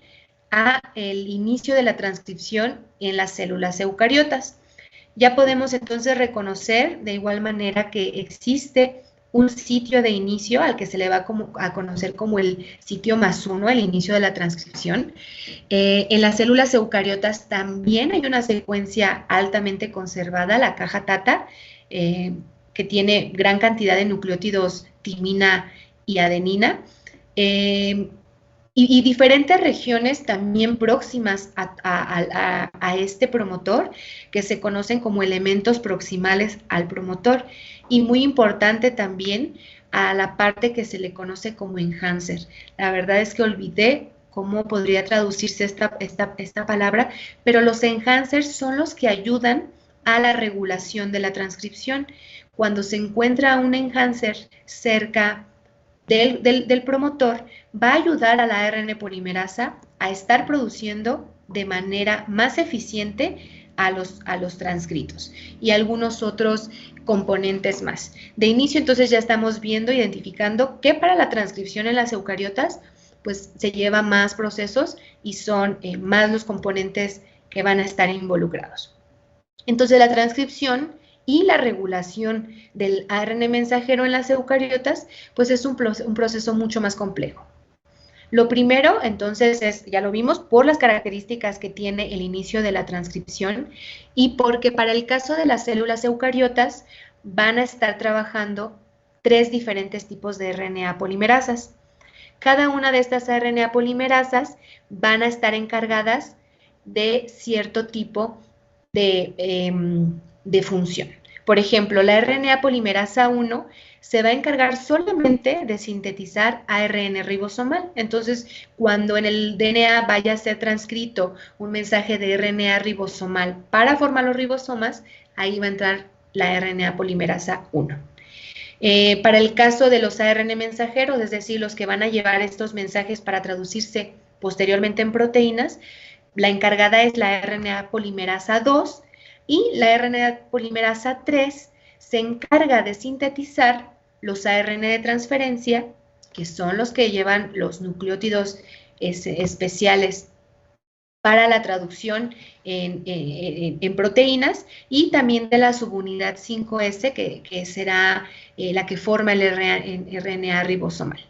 el inicio de la transcripción en las células eucariotas. Ya podemos entonces reconocer de igual manera que existe un sitio de inicio al que se le va a conocer como el sitio +1, el inicio de la transcripción. En las células eucariotas también hay una secuencia altamente conservada, la caja Tata, que tiene gran cantidad de nucleótidos timina y adenina, y diferentes regiones también próximas a este promotor, que se conocen como elementos proximales al promotor. Y muy importante también a la parte que se le conoce como enhancer. La verdad es que olvidé cómo podría traducirse esta palabra, pero los enhancers son los que ayudan a la regulación de la transcripción. Cuando se encuentra un enhancer cerca del promotor, va a ayudar a la ARN polimerasa a estar produciendo de manera más eficiente a los transcritos y algunos otros componentes más. De inicio, entonces, ya estamos identificando que para la transcripción en las eucariotas, pues se lleva más procesos y son más los componentes que van a estar involucrados. Entonces, la transcripción y la regulación del ARN mensajero en las eucariotas, pues es un proceso mucho más complejo. Lo primero, entonces, ya lo vimos, por las características que tiene el inicio de la transcripción y porque para el caso de las células eucariotas van a estar trabajando 3 diferentes tipos de RNA polimerasas. Cada una de estas RNA polimerasas van a estar encargadas de cierto tipo de función. Por ejemplo, la RNA polimerasa 1 se va a encargar solamente de sintetizar ARN ribosomal. Entonces, cuando en el DNA vaya a ser transcrito un mensaje de RNA ribosomal para formar los ribosomas, ahí va a entrar la RNA polimerasa 1. Para el caso de los ARN mensajeros, es decir, los que van a llevar estos mensajes para traducirse posteriormente en proteínas, la encargada es la RNA polimerasa 2 y la RNA polimerasa 3 se encarga de sintetizar los ARN de transferencia, que son los que llevan los nucleótidos especiales para la traducción en proteínas, y también de la subunidad 5S, que será la que forma el RNA ribosomal.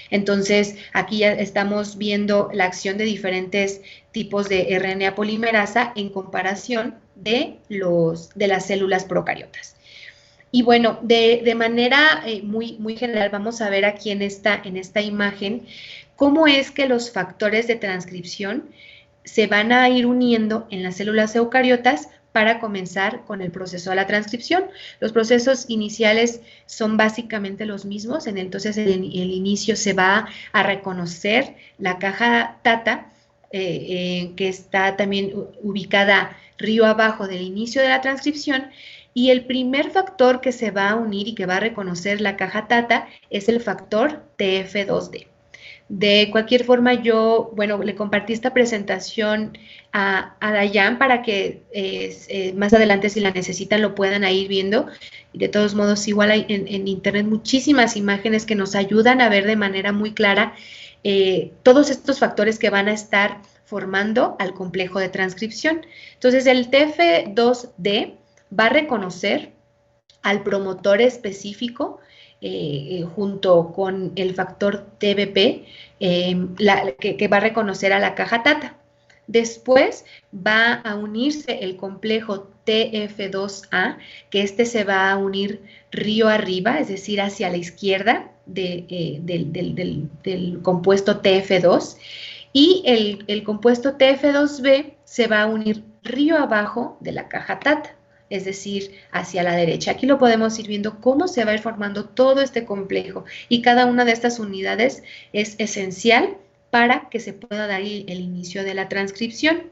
Entonces, aquí ya estamos viendo la acción de diferentes tipos de RNA polimerasa en comparación de las células procariotas. Y bueno, de manera muy general, vamos a ver aquí en esta imagen cómo es que los factores de transcripción se van a ir uniendo en las células eucariotas para comenzar con el proceso de la transcripción. Los procesos iniciales son básicamente los mismos, entonces el inicio se va a reconocer la caja TATA, que está también ubicada río abajo del inicio de la transcripción, y el primer factor que se va a unir y que va a reconocer la caja TATA es el factor TF2D. De cualquier forma, yo, bueno, le compartí esta presentación a Dayan para que más adelante, si la necesitan, lo puedan ir viendo. Y de todos modos, igual hay en internet muchísimas imágenes que nos ayudan a ver de manera muy clara todos estos factores que van a estar formando al complejo de transcripción. Entonces, el TF2D va a reconocer al promotor específico junto con el factor TBP, que va a reconocer a la caja TATA. Después va a unirse el complejo TF2A, que se va a unir río arriba, es decir, hacia la izquierda del compuesto TF2, y el compuesto TF2B se va a unir río abajo de la caja TATA, es decir, hacia la derecha. Aquí lo podemos ir viendo cómo se va a ir formando todo este complejo, y cada una de estas unidades es esencial para que se pueda dar el inicio de la transcripción.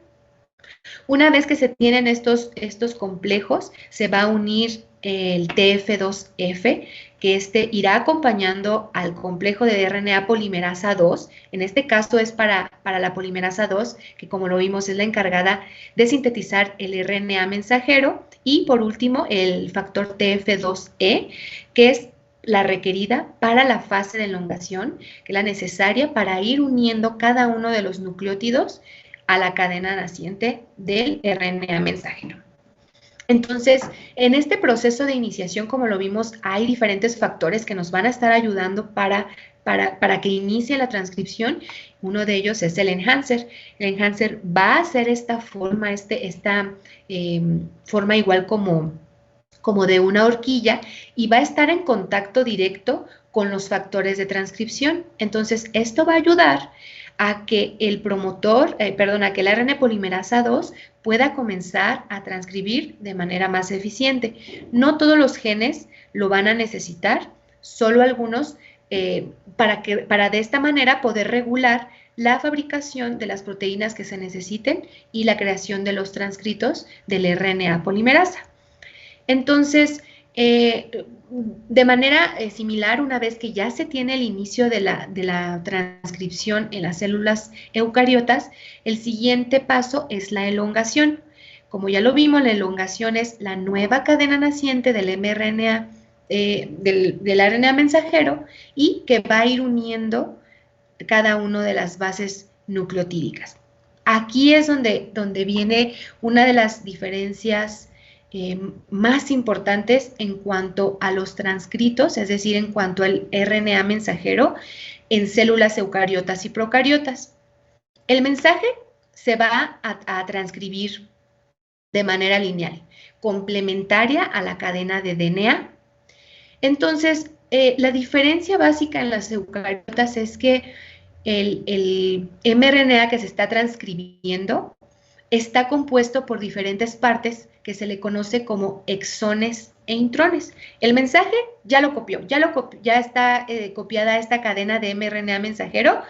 Una vez que se tienen estos complejos, se va a unir el TF2F, que irá acompañando al complejo de RNA polimerasa 2. En este caso es para la polimerasa 2, que como lo vimos es la encargada de sintetizar el RNA mensajero. Y por último, el factor TF2E, que es la requerida para la fase de elongación, que es la necesaria para ir uniendo cada uno de los nucleótidos a la cadena naciente del RNA mensajero. Entonces, en este proceso de iniciación, como lo vimos, hay diferentes factores que nos van a estar ayudando para que inicie la transcripción. Uno de ellos es el enhancer. El enhancer va a hacer esta forma, forma igual como de una horquilla, y va a estar en contacto directo con los factores de transcripción. Entonces, esto va a ayudar a que el promotor, a que la RNA polimerasa 2 pueda comenzar a transcribir de manera más eficiente. No todos los genes lo van a necesitar, solo algunos, para de esta manera poder regular la fabricación de las proteínas que se necesiten y la creación de los transcritos del RNA polimerasa. Entonces, de manera similar, una vez que ya se tiene el inicio de la transcripción en las células eucariotas, el siguiente paso es la elongación. Como ya lo vimos, la elongación es la nueva cadena naciente del mRNA, del RNA mensajero, y que va a ir uniendo cada una de las bases nucleotídicas. Aquí es donde viene una de las diferencias más importantes en cuanto a los transcritos, es decir, en cuanto al RNA mensajero en células eucariotas y procariotas. El mensaje se va a transcribir de manera lineal, complementaria a la cadena de DNA. Entonces, la diferencia básica en las eucariotas es que el mRNA que se está transcribiendo está compuesto por diferentes partes que se le conoce como exones e intrones. El mensaje ya lo copió, ya está copiada esta cadena de mRNA mensajero,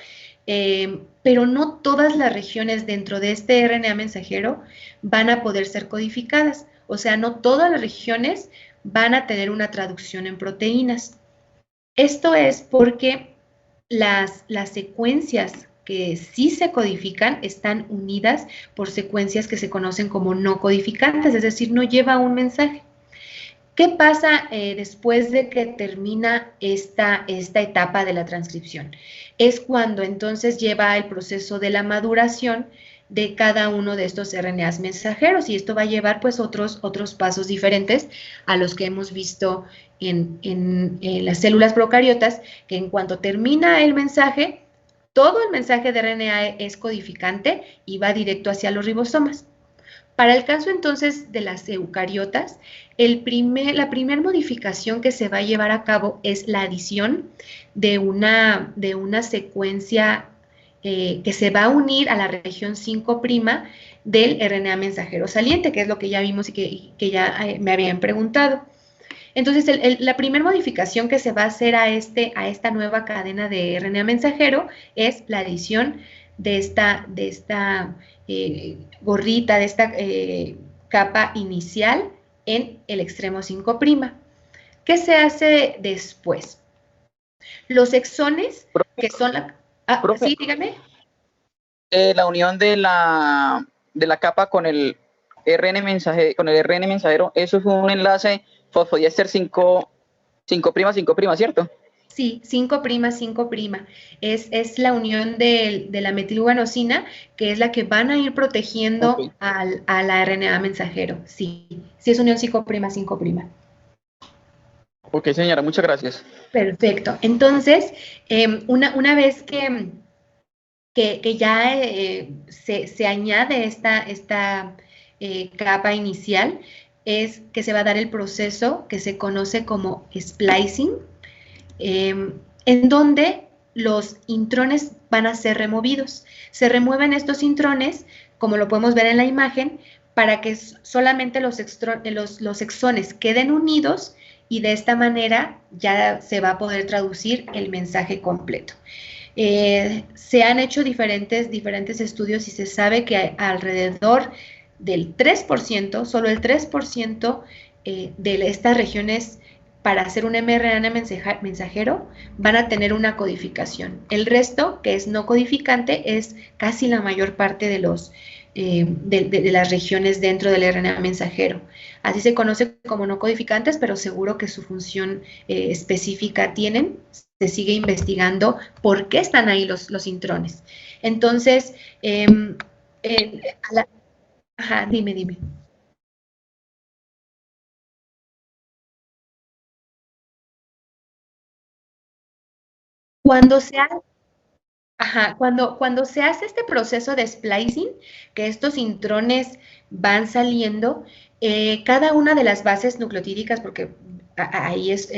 pero no todas las regiones dentro de este RNA mensajero van a poder ser codificadas. O sea, no todas las regiones van a tener una traducción en proteínas. Esto es porque las secuencias que sí se codifican están unidas por secuencias que se conocen como no codificantes, es decir, no lleva un mensaje. ¿Qué pasa después de que termina esta etapa de la transcripción? Es cuando entonces lleva el proceso de la maduración de cada uno de estos RNAs mensajeros, y esto va a llevar pues otros pasos diferentes a los que hemos visto en las células procariotas, que en cuanto termina el mensaje, todo el mensaje de RNA es codificante y va directo hacia los ribosomas. Para el caso entonces de las eucariotas, la primera modificación que se va a llevar a cabo es la adición de una secuencia que se va a unir a la región 5' del RNA mensajero saliente, que es lo que ya vimos y que ya me habían preguntado. Entonces, la primera modificación que se va a hacer a esta nueva cadena de RNA mensajero es la adición de esta gorrita, de esta capa inicial en el extremo 5'. ¿Qué se hace después? Los exones, que son la... Profe, sí, dígame. La unión de la capa con el RN mensajero, eso es un enlace fosfodiéster 5', ¿cierto? Sí, 5', 5'. Es la unión de la metilguanosina, que es la que van a ir protegiendo Okay. a la RNA mensajero. Sí, es unión 5', 5'. Ok, señora, muchas gracias. Perfecto. Entonces, una vez que ya se añade esta capa inicial, es que se va a dar el proceso que se conoce como splicing, en donde los intrones van a ser removidos. Se remueven estos intrones, como lo podemos ver en la imagen, para que solamente los exones queden unidos, y de esta manera ya se va a poder traducir el mensaje completo. Se han hecho diferentes estudios y se sabe que alrededor del 3%, solo el 3% de estas regiones para hacer un mRNA mensajero van a tener una codificación. El resto, que es no codificante, es casi la mayor parte de las regiones dentro del RNA mensajero. Así se conoce como no codificantes, pero seguro que su función específica tienen. Se sigue investigando por qué están ahí los intrones. Entonces, ajá, dime. Cuando se hace este proceso de splicing, que estos intrones van saliendo, cada una de las bases nucleotídicas, porque ahí es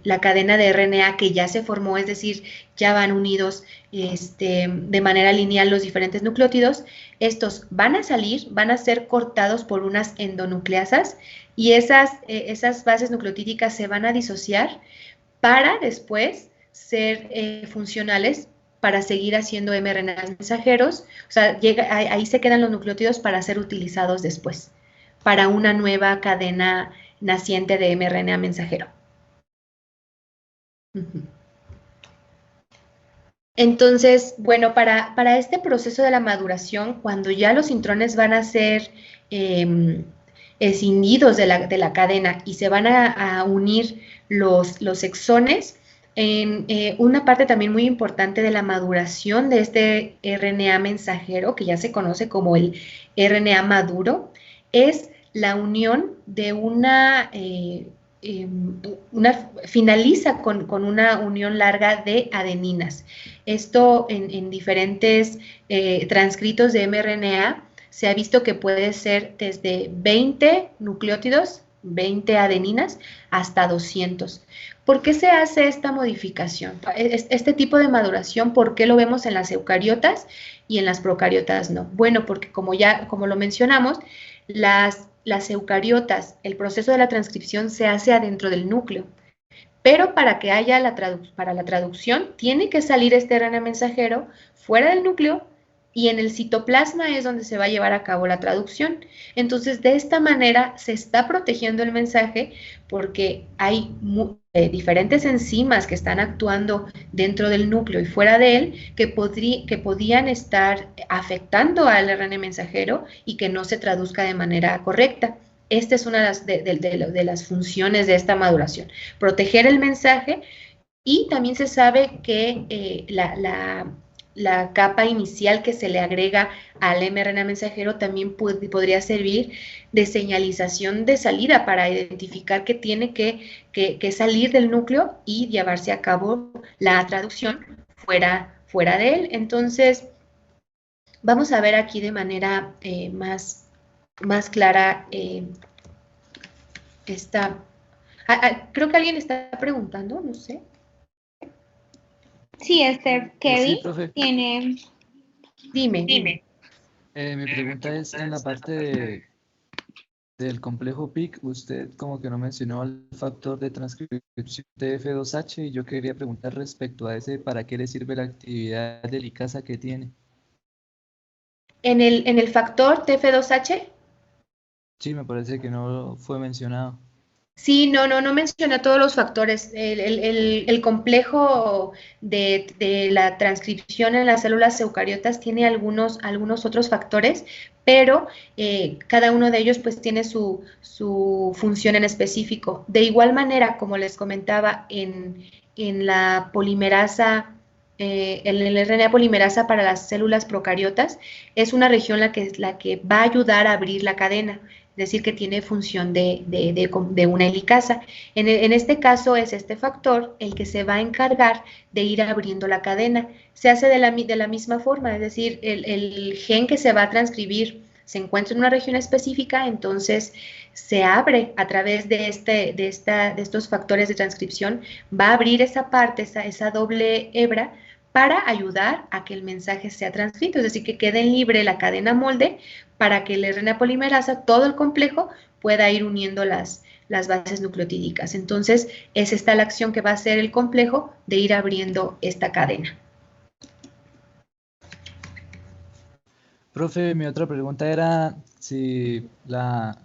la cadena de RNA que ya se formó, es decir, ya van unidos de manera lineal los diferentes nucleótidos, estos van a salir, van a ser cortados por unas endonucleasas, y esas bases nucleotídicas se van a disociar para después ser funcionales para seguir haciendo mRNA mensajeros. O sea, ahí se quedan los nucleótidos para ser utilizados después, para una nueva cadena naciente de mRNA mensajero. Entonces, bueno, para este proceso de la maduración, cuando ya los intrones van a ser escindidos de la cadena y se van a unir los exones, una parte también muy importante de la maduración de este RNA mensajero, que ya se conoce como el RNA maduro, es la unión de finaliza con una unión larga de adeninas. Esto en diferentes transcritos de mRNA se ha visto que puede ser desde 20 nucleótidos, 20 adeninas, hasta 200. ¿Por qué se hace esta modificación? Este tipo de maduración, ¿por qué lo vemos en las eucariotas y en las procariotas no? Bueno, porque como lo mencionamos, las las eucariotas, el proceso de la transcripción se hace adentro del núcleo. Pero para que haya para la traducción, tiene que salir este RNA mensajero fuera del núcleo y en el citoplasma es donde se va a llevar a cabo la traducción. Entonces, de esta manera se está protegiendo el mensaje porque hay diferentes enzimas que están actuando dentro del núcleo y fuera de él que podían estar afectando al RNA mensajero y que no se traduzca de manera correcta. Esta es una de las funciones de esta maduración, proteger el mensaje, y también se sabe que la capa inicial que se le agrega al mRNA mensajero también podría servir de señalización de salida para identificar que tiene que salir del núcleo y llevarse a cabo la traducción fuera de él. Entonces, vamos a ver aquí de manera más clara creo que alguien está preguntando, no sé. Sí, Esther, Kevin profe. tiene... Dime. Mi pregunta es, en la parte del complejo PIC, usted como que no mencionó el factor de transcripción TF2H, y yo quería preguntar respecto a ese, ¿para qué le sirve la actividad de licasa que tiene? ¿En el factor TF2H? Sí, me parece que no fue mencionado. Sí, no menciona todos los factores. El complejo de la transcripción en las células eucariotas tiene algunos otros factores, pero cada uno de ellos pues tiene su función en específico. De igual manera, como les comentaba, en la polimerasa, en el RNA polimerasa para las células procariotas, es una región la que va a ayudar a abrir la cadena. Es decir, que tiene función de una helicasa. En este caso es este factor el que se va a encargar de ir abriendo la cadena. Se hace de la misma forma, es decir, el gen que se va a transcribir se encuentra en una región específica, entonces se abre a través de estos factores de transcripción, va a abrir esa parte, esa doble hebra, para ayudar a que el mensaje sea transcrito, es decir, que quede libre la cadena molde para que el RNA polimerasa, todo el complejo, pueda ir uniendo las bases nucleotídicas. Entonces, es esta la acción que va a hacer el complejo de ir abriendo esta cadena. Profe, mi otra pregunta era si la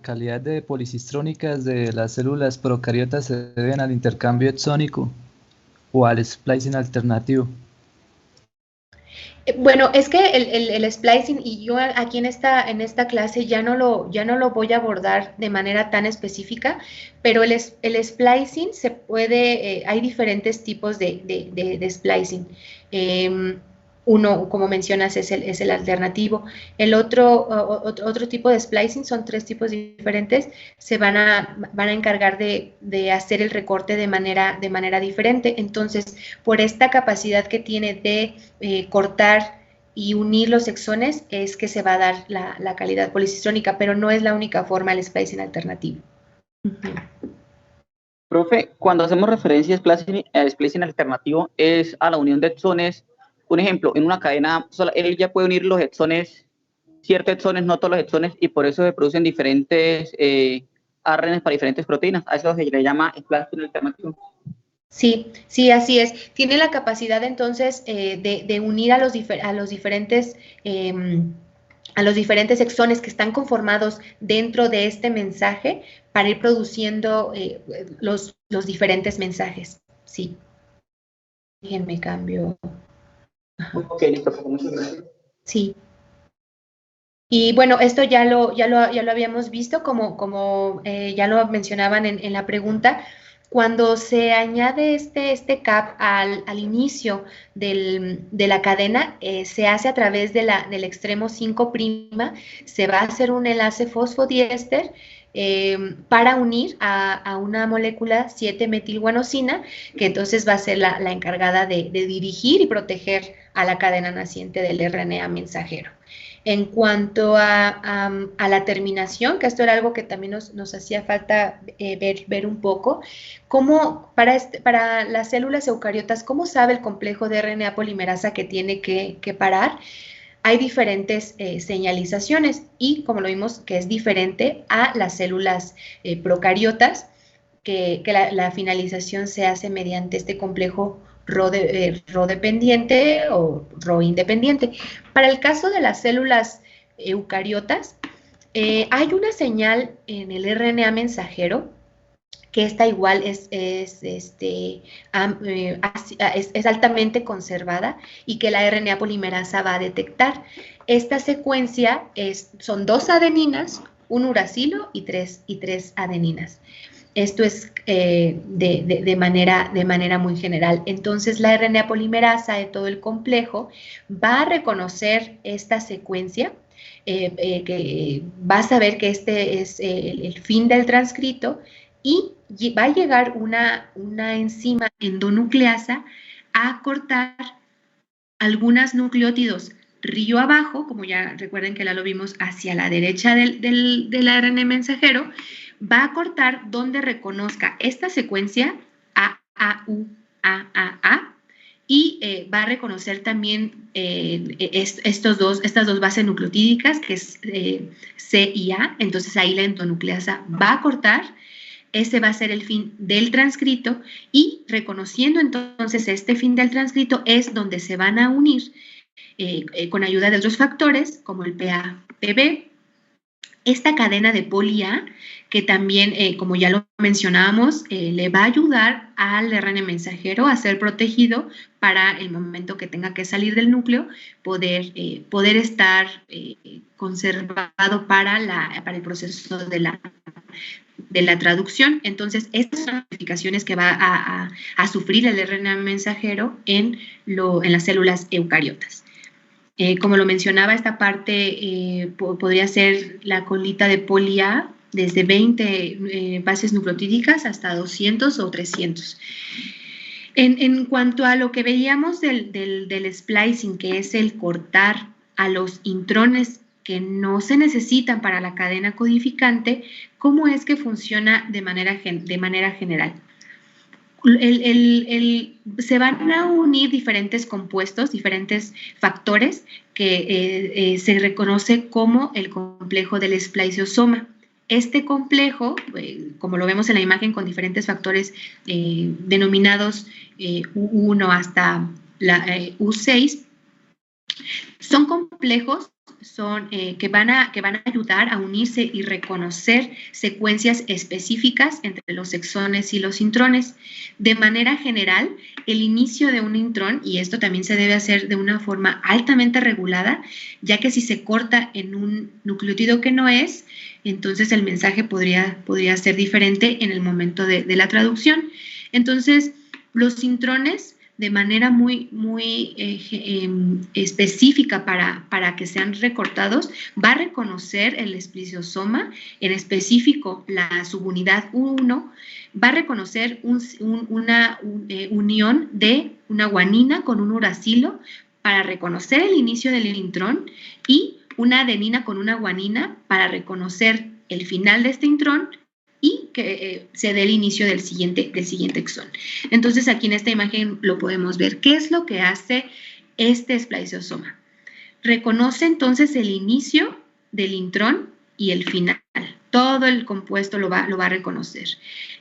calidad de policistrónicas de las células procariotas se deben al intercambio exónico o al splicing alternativo. Bueno, es que el splicing, y yo aquí en esta clase ya no lo voy a abordar de manera tan específica, pero el splicing se puede, hay diferentes tipos de splicing. Uno, como mencionas, es el alternativo. El otro tipo de splicing, son 3 tipos diferentes, se van a encargar de hacer el recorte de manera diferente. Entonces, por esta capacidad que tiene de cortar y unir los exones, es que se va a dar la calidad policistrónica, pero no es la única forma el splicing alternativo. Profe, cuando hacemos referencia a splicing alternativo, es a la unión de exones. Un ejemplo, en una cadena, él ya puede unir los exones, ciertos exones, no todos los exones, y por eso se producen diferentes ARNs para diferentes proteínas. A eso se le llama splicing alternativo. Sí, así es. Tiene la capacidad entonces de unir a los diferentes exones que están conformados dentro de este mensaje para ir produciendo los diferentes mensajes. Sí. Déjenme cambio. Ok, listo. Muchas gracias. Sí. Y bueno, esto ya lo habíamos visto, como ya lo mencionaban en la pregunta. Cuando se añade este CAP al inicio de la cadena, se hace a través del extremo 5', se va a hacer un enlace fosfodiéster para unir a una molécula 7-metilguanosina, que entonces va a ser la encargada de dirigir y proteger a la cadena naciente del RNA mensajero. En cuanto a la terminación, que esto era algo que también nos hacía falta ver un poco, ¿cómo para las células eucariotas, cómo sabe el complejo de RNA polimerasa que tiene que parar? hay diferentes señalizaciones y, como lo vimos, que es diferente a las células procariotas, que la finalización se hace mediante este complejo Rho dependiente o Rho independiente. Para el caso de las células eucariotas, hay una señal en el RNA mensajero que esta igual es altamente conservada y que la RNA polimerasa va a detectar. Esta secuencia son 2 adeninas, un uracilo y tres adeninas. Esto es de manera muy general. Entonces, la RNA polimerasa de todo el complejo va a reconocer esta secuencia, que va a saber que este es el fin del transcrito, y va a llegar una enzima endonucleasa a cortar algunos nucleótidos río abajo, como ya recuerden que ya lo vimos hacia la derecha del ARN mensajero, va a cortar donde reconozca esta secuencia AAU, AAA, y va a reconocer también estas dos bases nucleotídicas, que es C y A. Entonces ahí la endonucleasa va a cortar. Ese va a ser el fin del transcrito, y reconociendo entonces este fin del transcrito es donde se van a unir con ayuda de otros factores como el PA-PB, esta cadena de poli A, que también, como ya lo mencionábamos, le va a ayudar al RNA mensajero a ser protegido para el momento que tenga que salir del núcleo, poder estar conservado para el proceso de la traducción. Entonces, estas son las modificaciones que va a sufrir el RNA mensajero en las células eucariotas. Como lo mencionaba, esta parte podría ser la colita de poli A, desde 20 bases nucleotídicas hasta 200 o 300. En cuanto a lo que veíamos del splicing, que es el cortar a los intrones que no se necesitan para la cadena codificante, ¿cómo es que funciona de manera general? Se van a unir diferentes compuestos, diferentes factores que se reconoce como el complejo del spliceosoma. Este complejo, como lo vemos en la imagen, con diferentes factores denominados U1 hasta la U6, son complejos que van a ayudar a unirse y reconocer secuencias específicas entre los exones y los intrones. De manera general, el inicio de un intrón, y esto también se debe hacer de una forma altamente regulada, ya que si se corta en un nucleótido que no es, entonces el mensaje podría ser diferente en el momento de la traducción. Entonces, los intrones, de manera muy específica para que sean recortados, va a reconocer el spliceosoma, en específico la subunidad U1, va a reconocer una unión de una guanina con un uracilo para reconocer el inicio del intrón, y una adenina con una guanina para reconocer el final de este intrón y que se dé el inicio del siguiente exón. Entonces, aquí en esta imagen lo podemos ver. ¿Qué es lo que hace este spliceosoma? Reconoce entonces el inicio del intrón y el final. Todo el compuesto lo va a reconocer.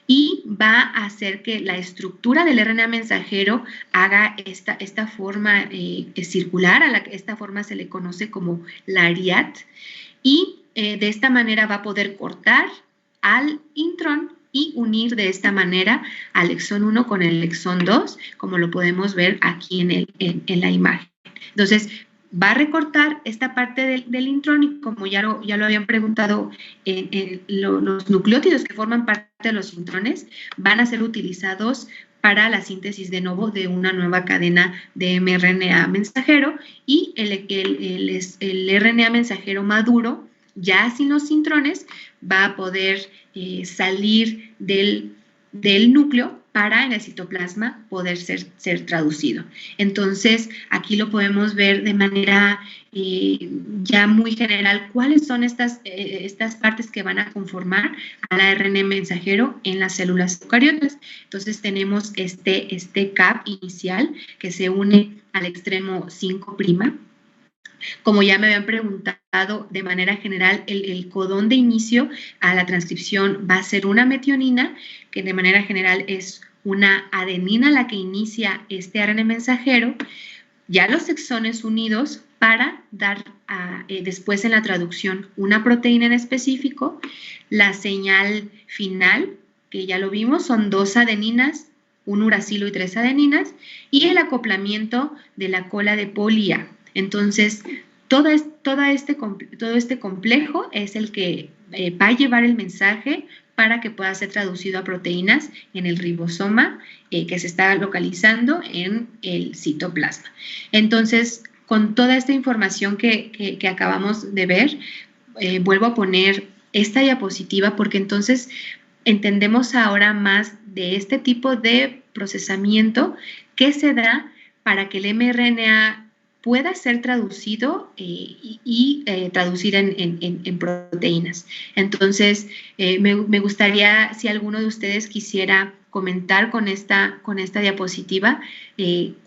Y va a hacer que la estructura del RNA mensajero haga esta forma circular. Esta forma se le conoce como la ARIAT. Y de esta manera va a poder cortar al intrón y unir de esta manera al exón 1 con el exón 2, como lo podemos ver aquí en la imagen. Entonces, va a recortar esta parte del intrón, y como ya lo habían preguntado, los nucleótidos que forman parte de los intrones van a ser utilizados para la síntesis de nuevo de una nueva cadena de mRNA mensajero, y el RNA mensajero maduro, ya sin los intrones, va a poder salir del núcleo para en el citoplasma poder ser traducido. Entonces, aquí lo podemos ver de manera ya muy general, cuáles son estas partes que van a conformar al ARN mensajero en las células eucariotas. Entonces, tenemos este CAP inicial que se une al extremo 5', Como ya me habían preguntado, de manera general, el codón de inicio a la transcripción va a ser una metionina, que de manera general es una adenina la que inicia este ARN mensajero, ya los exones unidos para dar después en la traducción una proteína en específico. La señal final, que ya lo vimos, son 2 adeninas, un uracilo y 3 adeninas, y el acoplamiento de la cola de poli-A. Entonces, todo este complejo es el que va a llevar el mensaje para que pueda ser traducido a proteínas en el ribosoma que se está localizando en el citoplasma. Entonces, con toda esta información que acabamos de ver, vuelvo a poner esta diapositiva porque entonces entendemos ahora más de este tipo de procesamiento que se da para que el mRNA pueda ser traducido y traducir en proteínas. Entonces, me gustaría, si alguno de ustedes quisiera comentar con esta diapositiva,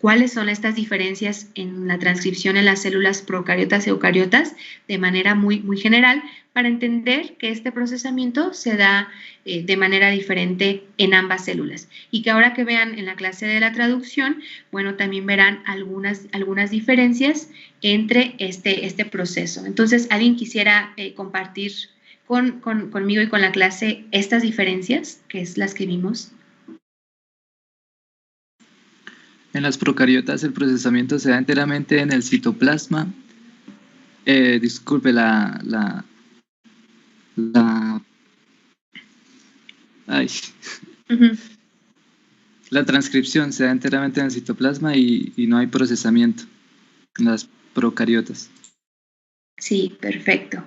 cuáles son estas diferencias en la transcripción en las células procariotas y eucariotas de manera muy, muy general, para entender que este procesamiento se da de manera diferente en ambas células. Y que ahora que vean en la clase de la traducción, bueno, también verán algunas diferencias entre este proceso. Entonces, ¿alguien quisiera compartir conmigo y con la clase estas diferencias, que es las que vimos? En las procariotas el procesamiento se da enteramente en el citoplasma. Disculpe, la transcripción se da enteramente en el citoplasma y no hay procesamiento en las procariotas. Sí, perfecto.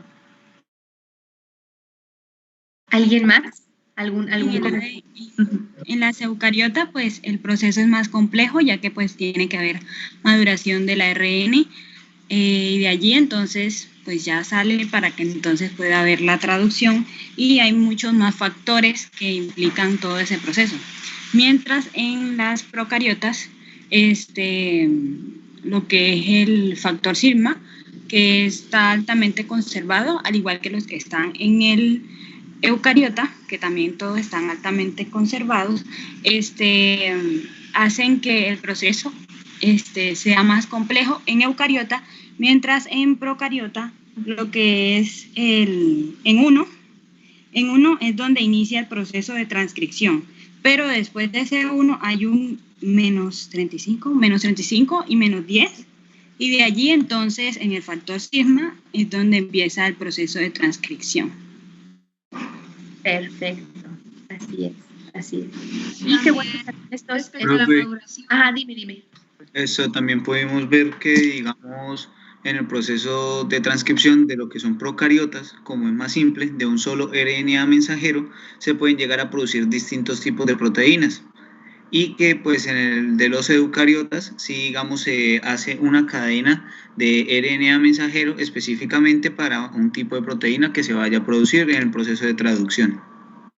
¿Alguien más? En las eucariotas, pues el proceso es más complejo, ya que pues tiene que haber maduración del ARN y de allí entonces pues ya sale para que entonces pueda haber la traducción, y hay muchos más factores que implican todo ese proceso. Mientras en las procariotas, lo que es el factor sigma, que está altamente conservado, al igual que los que están en el eucariota, que también todos están altamente conservados, hacen que el proceso sea más complejo en eucariota, mientras en procariota lo que es en uno es donde inicia el proceso de transcripción, pero después de ese 1 hay un menos 35 y menos 10, y de allí entonces en el factor sigma es donde empieza el proceso de transcripción. Perfecto, así es. Y qué bueno estos... dime. Eso también podemos ver que, digamos, en el proceso de transcripción de lo que son procariotas, como es más simple, de un solo RNA mensajero, se pueden llegar a producir distintos tipos de proteínas. Y que pues en el de los eucariotas, sí, digamos, se hace una cadena de RNA mensajero específicamente para un tipo de proteína que se vaya a producir en el proceso de traducción.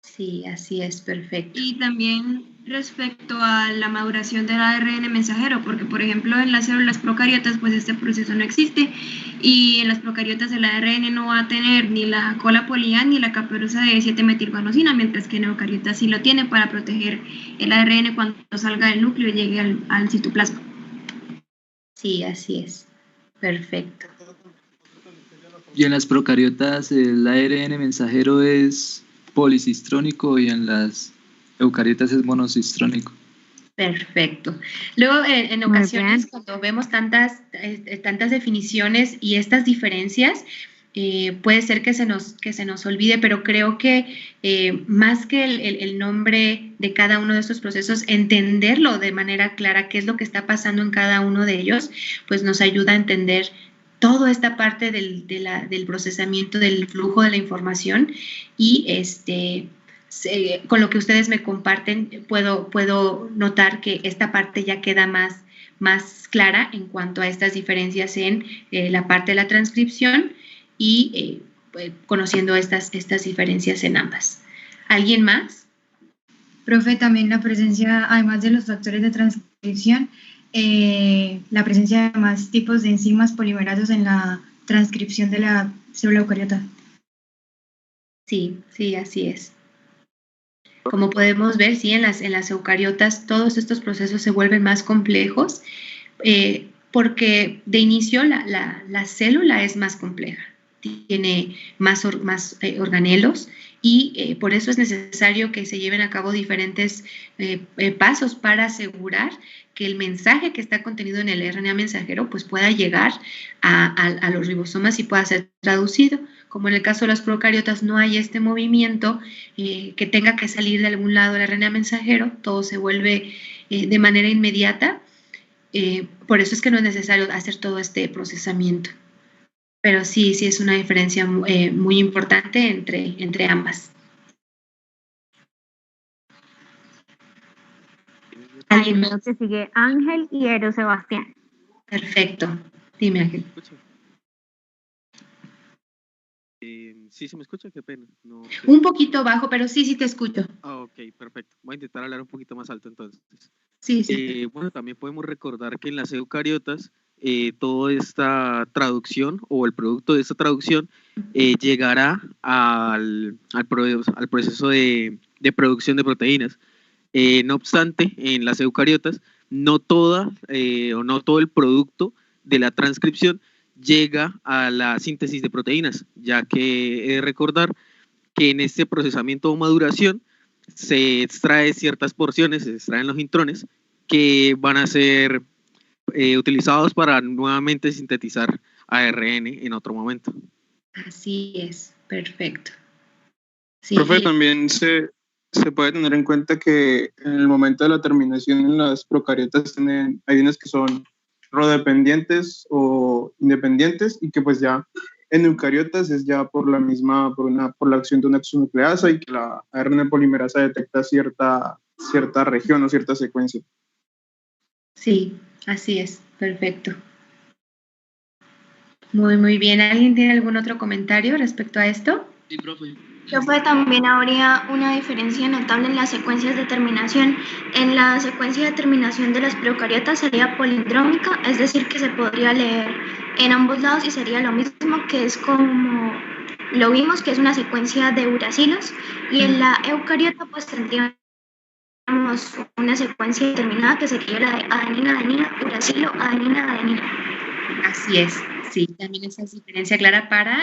Sí, así es, perfecto. Y también respecto a la maduración del ARN mensajero, porque por ejemplo en las células procariotas pues este proceso no existe, y en las procariotas el ARN no va a tener ni la cola poli-A ni la caperuza de 7-metilguanosina, mientras que en eucariotas sí lo tiene para proteger el ARN cuando salga del núcleo y llegue al citoplasma. Sí, así es, perfecto. Y en las procariotas el ARN mensajero es policistrónico y en las eucariotas es monocistrónico. Perfecto. Luego, en ocasiones, cuando vemos tantas definiciones y estas diferencias, puede ser que se nos olvide, pero creo que más que el nombre de cada uno de estos procesos, entenderlo de manera clara, qué es lo que está pasando en cada uno de ellos, pues nos ayuda a entender toda esta parte del procesamiento, del flujo de la información, y con lo que ustedes me comparten puedo notar que esta parte ya queda más clara en cuanto a estas diferencias en la parte de la transcripción y conociendo estas diferencias en ambas. ¿Alguien más? Profe, también la presencia, además de los factores de transcripción, la presencia de más tipos de enzimas polimerasas en la transcripción de la célula eucariota. Sí, sí, así es. Como podemos ver, sí, en las eucariotas todos estos procesos se vuelven más complejos porque de inicio la célula es más compleja, tiene más organelos y por eso es necesario que se lleven a cabo diferentes pasos para asegurar que el mensaje que está contenido en el RNA mensajero pues pueda llegar a los ribosomas y pueda ser traducido. Como en el caso de los procariotas no hay este movimiento que tenga que salir de algún lado del RNA mensajero, todo se vuelve de manera inmediata, por eso es que no es necesario hacer todo este procesamiento. Pero sí es una diferencia muy importante entre ambas. Ahí veo que sigue Ángel y Ero Sebastián. Perfecto. Dime, Ángel. Sí, se me escucha, qué pena. No, un poquito bajo, pero sí te escucho. Ok, perfecto. Voy a intentar hablar un poquito más alto entonces. Sí. Bueno, también podemos recordar que en las eucariotas toda esta traducción o el producto de esta traducción llegará al proceso de producción de proteínas. No obstante, en las eucariotas no todo el producto de la transcripción llega a la síntesis de proteínas, ya que he de recordar que en este procesamiento o maduración se extrae ciertas porciones, se extraen los intrones que van a ser utilizados para nuevamente sintetizar ARN en otro momento. Así es, perfecto. Sí. Profe, también se puede tener en cuenta que en el momento de la terminación en las procariotas hay unas que son rodependientes o independientes y que pues ya en eucariotas es ya por la acción de una exonucleasa y que la ARN polimerasa detecta cierta región o cierta secuencia. Sí, así es, perfecto. Muy bien. ¿Alguien tiene algún otro comentario respecto a esto? Sí, profe. Profe, también habría una diferencia notable en las secuencias de terminación. En la secuencia de terminación de las procariotas sería polindrómica, es decir, que se podría leer en ambos lados y sería lo mismo, que es como lo vimos, que es una secuencia de uracilos, y en la eucariota pues tendríamos una secuencia determinada que sería la de adenina, adenina, uracilo, adenina, adenina. Así es. Sí, también esa es diferencia clara para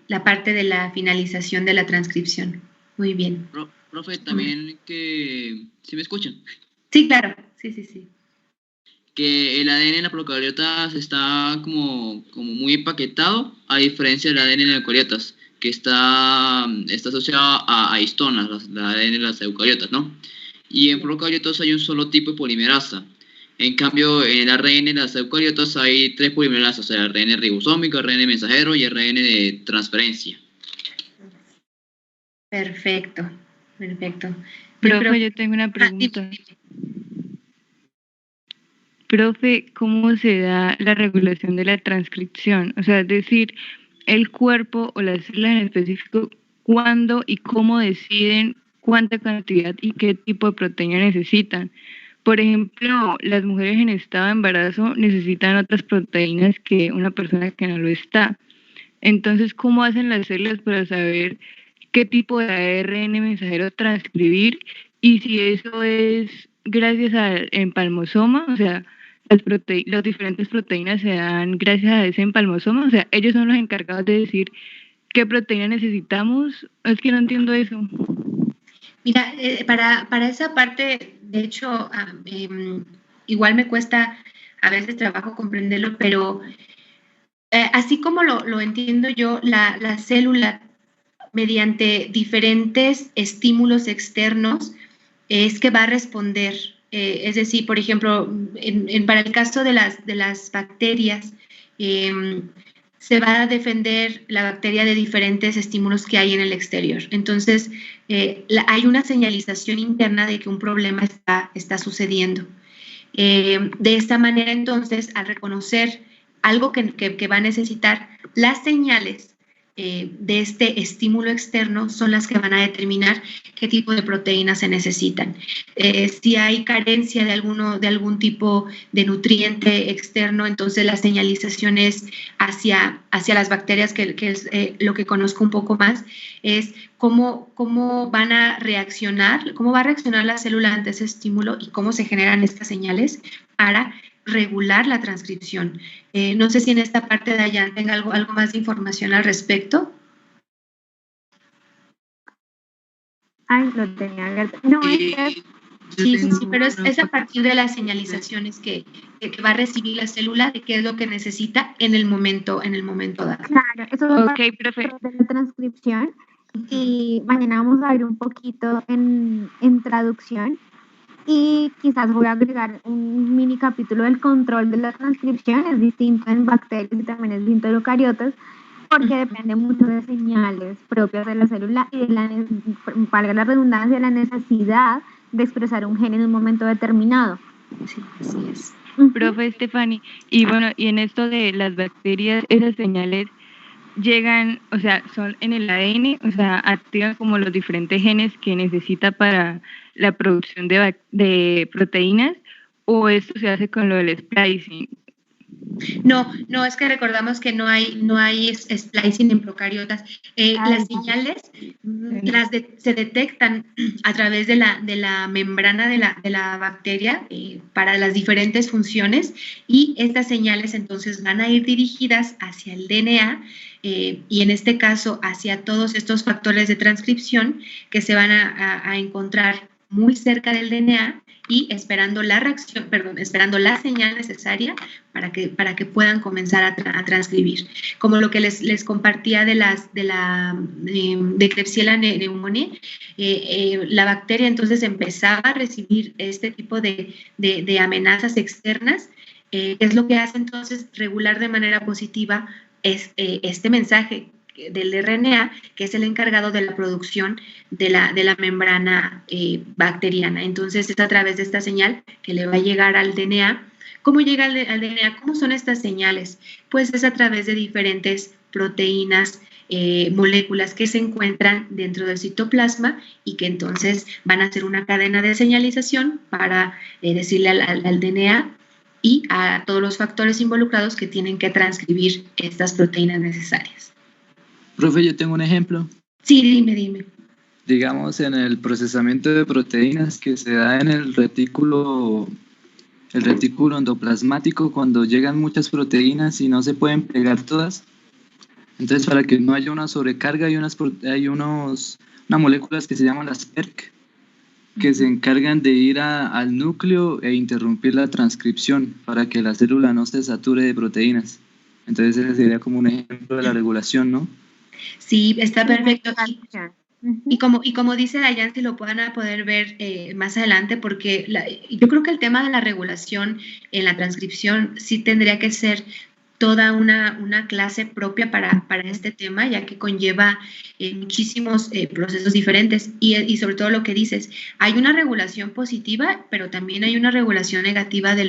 la parte de la finalización de la transcripción. Muy bien. Profe, también que... ¿Sí me escuchan? Sí, claro. Sí. Que el ADN en las procariotas está como muy empaquetado, a diferencia del ADN en las eucariotas, que está asociado a histonas, la ADN en las eucariotas, ¿no? Y en procariotas hay un solo tipo de polimerasa. En cambio, en el ARN de las eucariotas hay 3 polimerasas, o sea, ARN ribosómico, ARN mensajero y ARN de transferencia. Perfecto. Profe, yo tengo una pregunta. Profe, ¿cómo se da la regulación de la transcripción? O sea, es decir, el cuerpo o las células en específico, ¿cuándo y cómo deciden cuánta cantidad y qué tipo de proteína necesitan? Por ejemplo, las mujeres en estado de embarazo necesitan otras proteínas que una persona que no lo está. Entonces, ¿cómo hacen las células para saber qué tipo de ARN mensajero transcribir? Y si eso es gracias al empalmosoma, o sea, las diferentes proteínas se dan gracias a ese empalmosoma, o sea, ellos son los encargados de decir qué proteína necesitamos. Es que no entiendo eso. Mira, para esa parte, de hecho, igual me cuesta a veces trabajo comprenderlo, pero así como lo entiendo yo, la célula, mediante diferentes estímulos externos, es que va a responder. Es decir, por ejemplo, para el caso de las bacterias, se va a defender la bacteria de diferentes estímulos que hay en el exterior. Entonces, hay una señalización interna de que un problema está sucediendo. De esta manera, entonces, al reconocer algo que va a necesitar, las señales de este estímulo externo son las que van a determinar qué tipo de proteínas se necesitan. Si hay carencia de algún tipo de nutriente externo, entonces la señalización es hacia las bacterias, que es lo que conozco un poco más, es cómo van a reaccionar, cómo va a reaccionar la célula ante ese estímulo y cómo se generan estas señales para regular la transcripción. No sé si en esta parte de allá tenga algo más de información al respecto. Ay, lo tenía abierto. No, sí, pero es a partir de las señalizaciones que va a recibir la célula de qué es lo que necesita en el momento dado. Claro, eso es parte de la transcripción. Y mañana vamos a ver un poquito en traducción. Y quizás voy a agregar un mini capítulo del control de la transcripción. Es distinto en bacterias y también es distinto en eucariotas, porque depende mucho de señales propias de la célula y de valga la redundancia, de la necesidad de expresar un gen en un momento determinado. Sí, así es. Profe Stephanie, y bueno, y en esto de las bacterias, esas señales llegan, o sea, son en el ADN, o sea, activan como los diferentes genes que necesita para la producción de proteínas, o esto se hace con lo del splicing. No, es que recordamos que no hay splicing en procariotas. Las señales se detectan a través de la membrana de la bacteria para las diferentes funciones, y estas señales entonces van a ir dirigidas hacia el DNA y en este caso hacia todos estos factores de transcripción que se van a encontrar muy cerca del DNA y esperando la señal necesaria para que puedan comenzar a transcribir. Como lo que les compartía de Klebsiella pneumoniae, la bacteria entonces empezaba a recibir este tipo de amenazas externas, que es lo que hace entonces regular de manera positiva este mensaje del RNA, que es el encargado de la producción de la membrana bacteriana. Entonces es a través de esta señal que le va a llegar al DNA. ¿Cómo llega al DNA? ¿Cómo son estas señales? Pues es a través de diferentes proteínas, moléculas que se encuentran dentro del citoplasma y que entonces van a hacer una cadena de señalización para decirle al DNA y a todos los factores involucrados que tienen que transcribir estas proteínas necesarias. Profe, yo tengo un ejemplo. Sí, dime. Digamos, en el procesamiento de proteínas que se da en el retículo endoplasmático, cuando llegan muchas proteínas y no se pueden pegar todas. Entonces, para que no haya una sobrecarga, hay unas moléculas que se llaman las PERC, que se encargan de ir al núcleo e interrumpir la transcripción para que la célula no se sature de proteínas. Entonces, ese sería como un ejemplo de la regulación, ¿no? Sí, está perfecto. Y como dice Dayan, si lo van a poder ver más adelante, porque yo creo que el tema de la regulación en la transcripción sí tendría que ser toda una clase propia para este tema, ya que conlleva muchísimos procesos diferentes y sobre todo lo que dices, hay una regulación positiva, pero también hay una regulación negativa de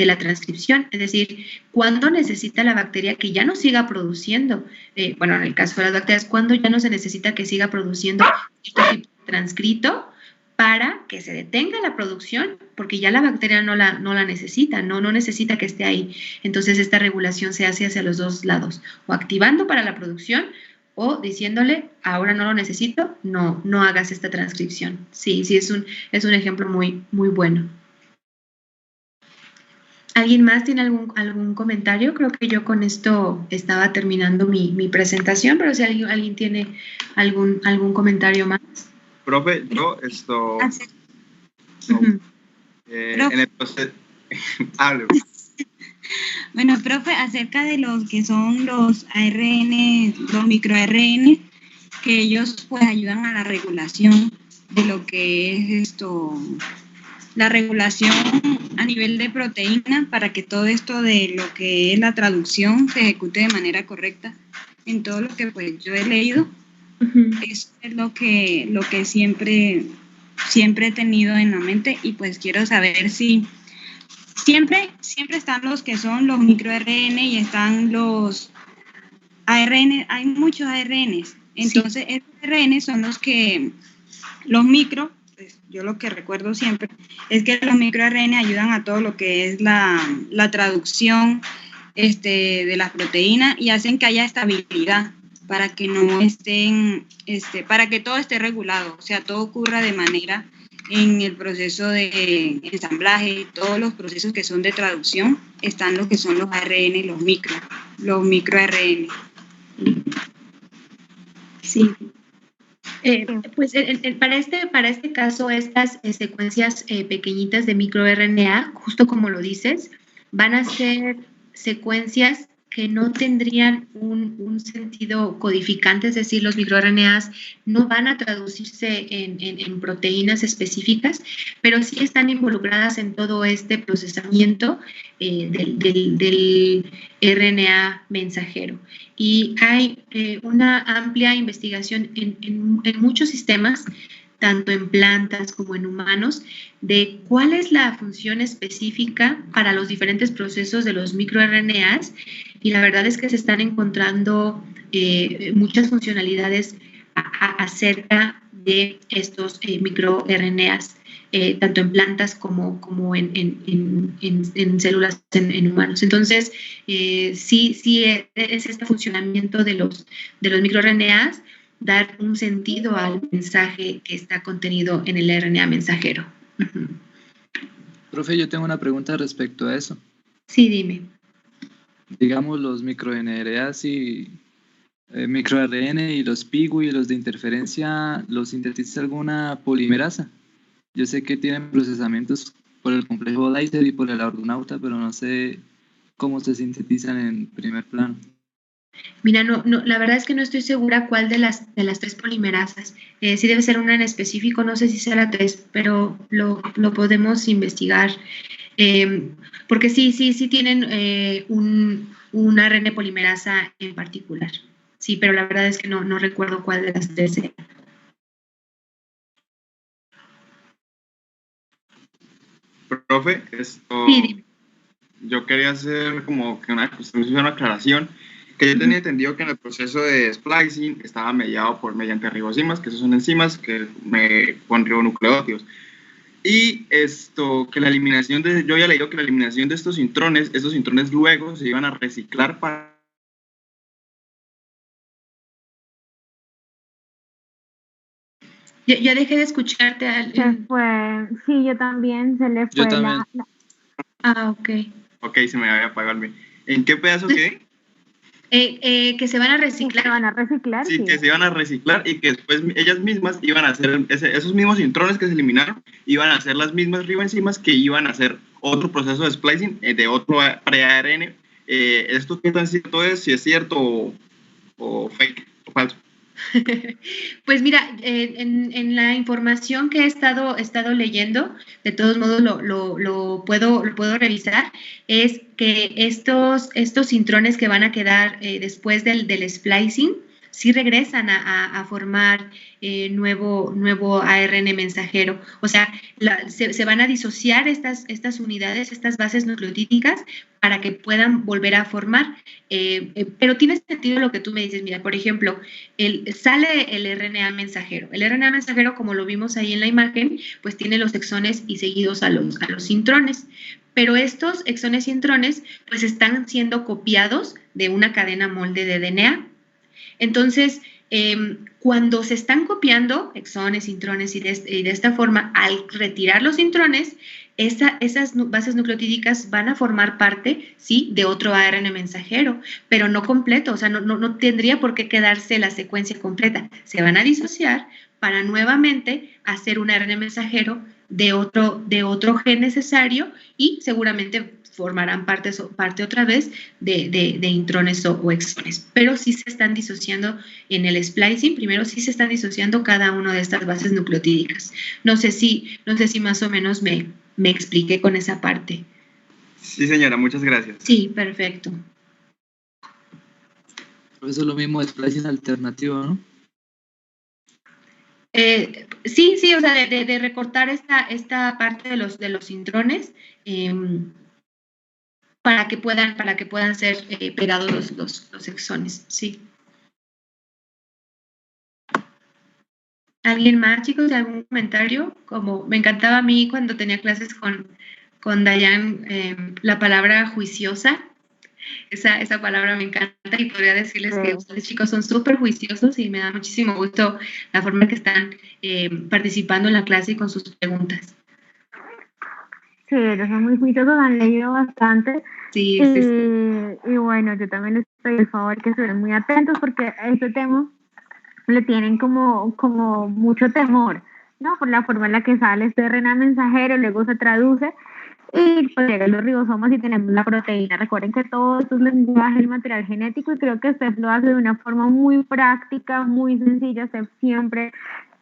la transcripción, es decir, cuando necesita la bacteria que ya no siga produciendo, en el caso de las bacterias, cuando ya no se necesita que siga produciendo este tipo de transcrito para que se detenga la producción, porque ya la bacteria no la necesita, no necesita que esté ahí. Entonces esta regulación se hace hacia los dos lados, o activando para la producción o diciéndole, ahora no lo necesito, no hagas esta transcripción. Sí, es un ejemplo muy, muy bueno. ¿Alguien más tiene algún comentario? Creo que yo con esto estaba terminando mi presentación, pero si alguien tiene algún comentario más. Profe, en el proceso, hable. Bueno, profe, acerca de los que son los ARN, los microARN, que ellos pues ayudan a la regulación de lo que es la regulación a nivel de proteína para que todo esto de lo que es la traducción se ejecute de manera correcta en todo lo que pues yo he leído. Eso es lo que siempre he tenido en la mente y pues quiero saber si siempre están los que son los microRN y están los ARN, hay muchos ARNs. Entonces, sí. Estos ARN son los micro, pues, yo lo que recuerdo siempre es que los microARN ayudan a todo lo que es la traducción de las proteínas y hacen que haya estabilidad para que no estén, para que todo esté regulado, o sea, todo ocurra de manera en el proceso de ensamblaje, todos los procesos que son de traducción, están lo que son los ARN, los microARN. Sí. Pues para este caso, estas secuencias pequeñitas de microRNA, justo como lo dices, van a ser secuencias que no tendrían un sentido codificante, es decir, los microRNAs no van a traducirse en proteínas específicas, pero sí están involucradas en todo este procesamiento del RNA mensajero. Y hay una amplia investigación en muchos sistemas, tanto en plantas como en humanos, de cuál es la función específica para los diferentes procesos de los microRNAs, y la verdad es que se están encontrando muchas funcionalidades acerca de estos microRNAs, tanto en plantas como en células en humanos. Entonces, sí es este funcionamiento de los microRNAs, dar un sentido al mensaje que está contenido en el RNA mensajero. Profe, yo tengo una pregunta respecto a eso. Sí, dime. Digamos, los microRNAs y microRN y los PIGU y los de interferencia, ¿los sintetiza alguna polimerasa? Yo sé que tienen procesamientos por el complejo Leiter y por el Argonauta, pero no sé cómo se sintetizan en primer plano. Mira, no, la verdad es que no estoy segura cuál de las tres polimerasas. Sí debe ser una en específico, no sé si sea la 3, pero lo podemos investigar. Porque sí tienen un ARN polimerasa en particular. Sí, pero la verdad es que no recuerdo cuál de las 3 sea. Profe, Sí. Yo quería hacer como que una aclaración, que yo tenía entendido que en el proceso de splicing estaba mediado mediante ribozimas, que esos son enzimas con ribonucleótidos. Y que la eliminación yo había leído que la eliminación de estos intrones luego se iban a reciclar para... Ya dejé de escucharte. Se fue, sí, yo también, se le fue la... ok. Ok, se me había apagado el mío. ¿En qué pedazo quedé? Que se van a reciclar. Se van a reciclar, sí, que se iban a reciclar y que después ellas mismas iban a hacer esos mismos intrones que se eliminaron, iban a hacer las mismas riboenzimas que iban a hacer otro proceso de splicing de otro pre-ARN. ¿Esto qué tan cierto es? Si es cierto o fake o falso. Pues mira, en la información que he estado leyendo, de todos modos lo puedo revisar, es que estos intrones que van a quedar después del splicing, sí regresan a formar nuevo ARN mensajero. O sea, se van a disociar estas unidades, estas bases nucleotídicas, para que puedan volver a formar. Pero tiene sentido lo que tú me dices. Mira, por ejemplo, sale el RNA mensajero. El RNA mensajero, como lo vimos ahí en la imagen, pues tiene los exones y seguidos a los intrones. Pero estos exones y intrones pues están siendo copiados de una cadena molde de DNA. Entonces, cuando se están copiando exones, intrones y de esta forma, al retirar los intrones, esas bases nucleotídicas van a formar parte, sí, de otro ARN mensajero, pero no completo, o sea, no tendría por qué quedarse la secuencia completa. Se van a disociar para nuevamente hacer un ARN mensajero de otro gen necesario y seguramente formarán parte otra vez de intrones o exones, pero sí se están disociando en el splicing. Primero sí se están disociando cada una de estas bases nucleotídicas. No sé si más o menos me expliqué con esa parte. Sí, señora, muchas gracias. Sí, perfecto. Eso es lo mismo de splicing alternativo, ¿no? Sí, o sea, de recortar esta parte de los intrones. para que puedan ser pegados los exones, sí. ¿Alguien más, chicos, de algún comentario? Como me encantaba a mí cuando tenía clases con Dayan, la palabra juiciosa. Esa palabra me encanta y podría decirles que ustedes, chicos, son súper juiciosos y me da muchísimo gusto la forma en que están participando en la clase y con sus preguntas. Sí, ellos son muy juiciosos, han leído bastante. Sí, y bueno, yo también les estoy a favor que estén muy atentos porque este tema le tienen como mucho temor, ¿no? Por la forma en la que sale este RNA mensajero, luego se traduce y pues llegan los ribosomas y tenemos la proteína. Recuerden que todo esto es lenguaje, el material genético, y creo que Steph lo hace de una forma muy práctica, muy sencilla. Steph siempre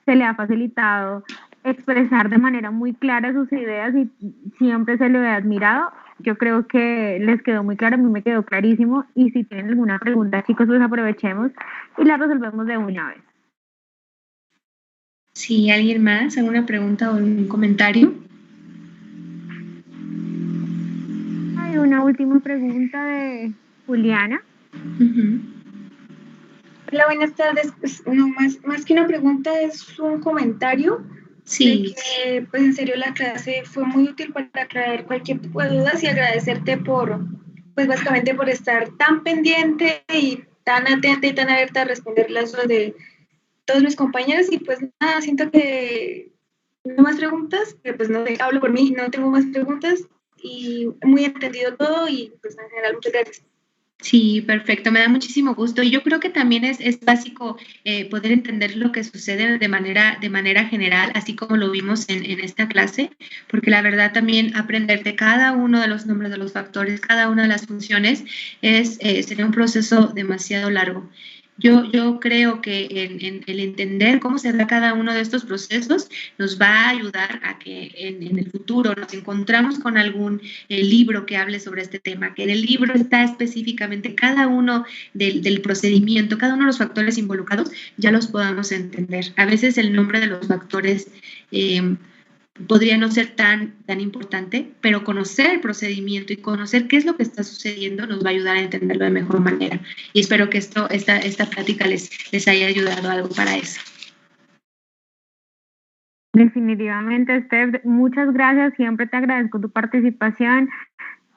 se le ha facilitado expresar de manera muy clara sus ideas y siempre se le ha admirado. Yo creo que les quedó muy claro, a mí me quedó clarísimo, y si tienen alguna pregunta, chicos, pues aprovechemos y la resolvemos de una vez. Sí, ¿alguien más? ¿Alguna pregunta o un comentario? Hay una última pregunta de Juliana. Hola, buenas tardes. Pues, no, más que una pregunta, es un comentario. Sí. De que, pues en serio, la clase fue muy útil para aclarar cualquier tipo de dudas y agradecerte pues básicamente por estar tan pendiente y tan atenta y tan abierta a responder las dudas de todos mis compañeros. Y pues nada, siento que no más preguntas, que pues no hablo por mí, no tengo más preguntas y muy entendido todo y pues en general muchas gracias. Sí, perfecto, me da muchísimo gusto. Y yo creo que también es básico poder entender lo que sucede de manera general, así como lo vimos en esta clase, porque la verdad también aprender de cada uno de los nombres de los factores, cada una de las funciones, sería un proceso demasiado largo. Yo creo que el entender cómo se da cada uno de estos procesos nos va a ayudar a que en el futuro nos encontramos con algún libro que hable sobre este tema, que en el libro está específicamente cada uno del procedimiento, cada uno de los factores involucrados, ya los podamos entender. A veces el nombre de los factores podría no ser tan importante, pero conocer el procedimiento y conocer qué es lo que está sucediendo nos va a ayudar a entenderlo de mejor manera. Y espero que esta plática les haya ayudado algo para eso. Definitivamente, Steph, muchas gracias. Siempre te agradezco tu participación.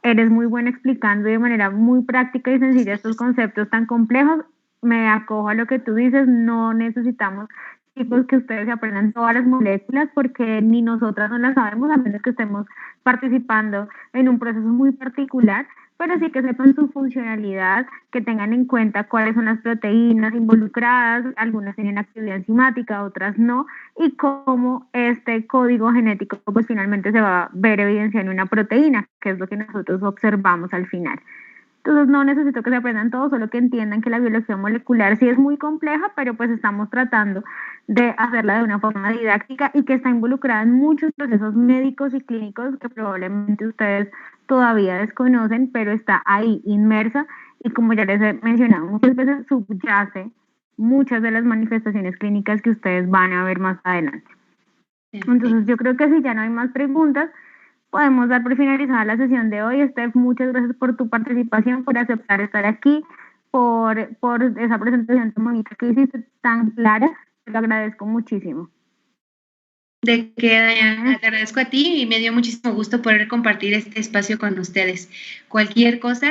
Eres muy buena explicando de manera muy práctica y sencilla estos conceptos tan complejos. Me acojo a lo que tú dices, no necesitamos chicos que ustedes se aprendan todas las moléculas porque ni nosotras no las sabemos a menos que estemos participando en un proceso muy particular, pero sí que sepan su funcionalidad, que tengan en cuenta cuáles son las proteínas involucradas, algunas tienen actividad enzimática, otras no, y cómo este código genético pues finalmente se va a ver evidenciado en una proteína, que es lo que nosotros observamos al final. Entonces no necesito que se aprendan todo, solo que entiendan que la biología molecular sí es muy compleja, pero pues estamos tratando de hacerla de una forma didáctica y que está involucrada en muchos procesos médicos y clínicos que probablemente ustedes todavía desconocen, pero está ahí inmersa y como ya les he mencionado muchas veces, subyace muchas de las manifestaciones clínicas que ustedes van a ver más adelante. Entonces yo creo que si ya no hay más preguntas, podemos dar por finalizada la sesión de hoy. Steph, muchas gracias por tu participación, por aceptar estar aquí, por esa presentación tan bonita que hiciste, tan clara. Te lo agradezco muchísimo. De que, Dayan, te agradezco a ti y me dio muchísimo gusto poder compartir este espacio con ustedes. Cualquier cosa,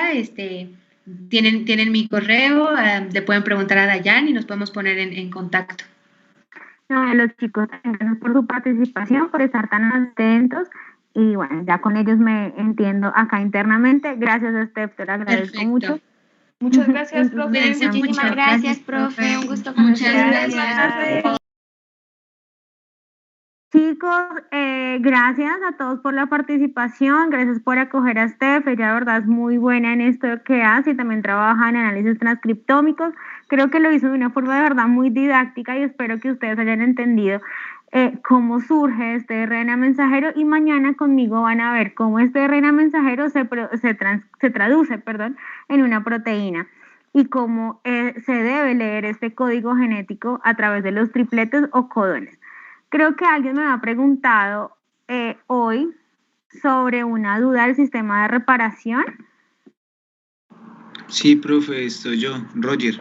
tienen mi correo, le pueden preguntar a Dayan y nos podemos poner en contacto. No, a los chicos, gracias por su participación, por estar tan atentos. Y bueno, ya con ellos me entiendo acá internamente. Gracias, Steph, te lo agradezco mucho. Muchas gracias, profe. Muchísimas gracias, profe. Un gusto conocerles. Chicos, gracias a todos por la participación, gracias por acoger a Steph, ella de verdad es muy buena en esto que hace y también trabaja en análisis transcriptómicos. Creo que lo hizo de una forma de verdad muy didáctica y espero que ustedes hayan entendido cómo surge este RNA mensajero y mañana conmigo van a ver cómo este RNA mensajero se traduce en una proteína y cómo se debe leer este código genético a través de los tripletes o codones. Creo que alguien me ha preguntado hoy sobre una duda del sistema de reparación. Sí, profe, estoy yo, Roger.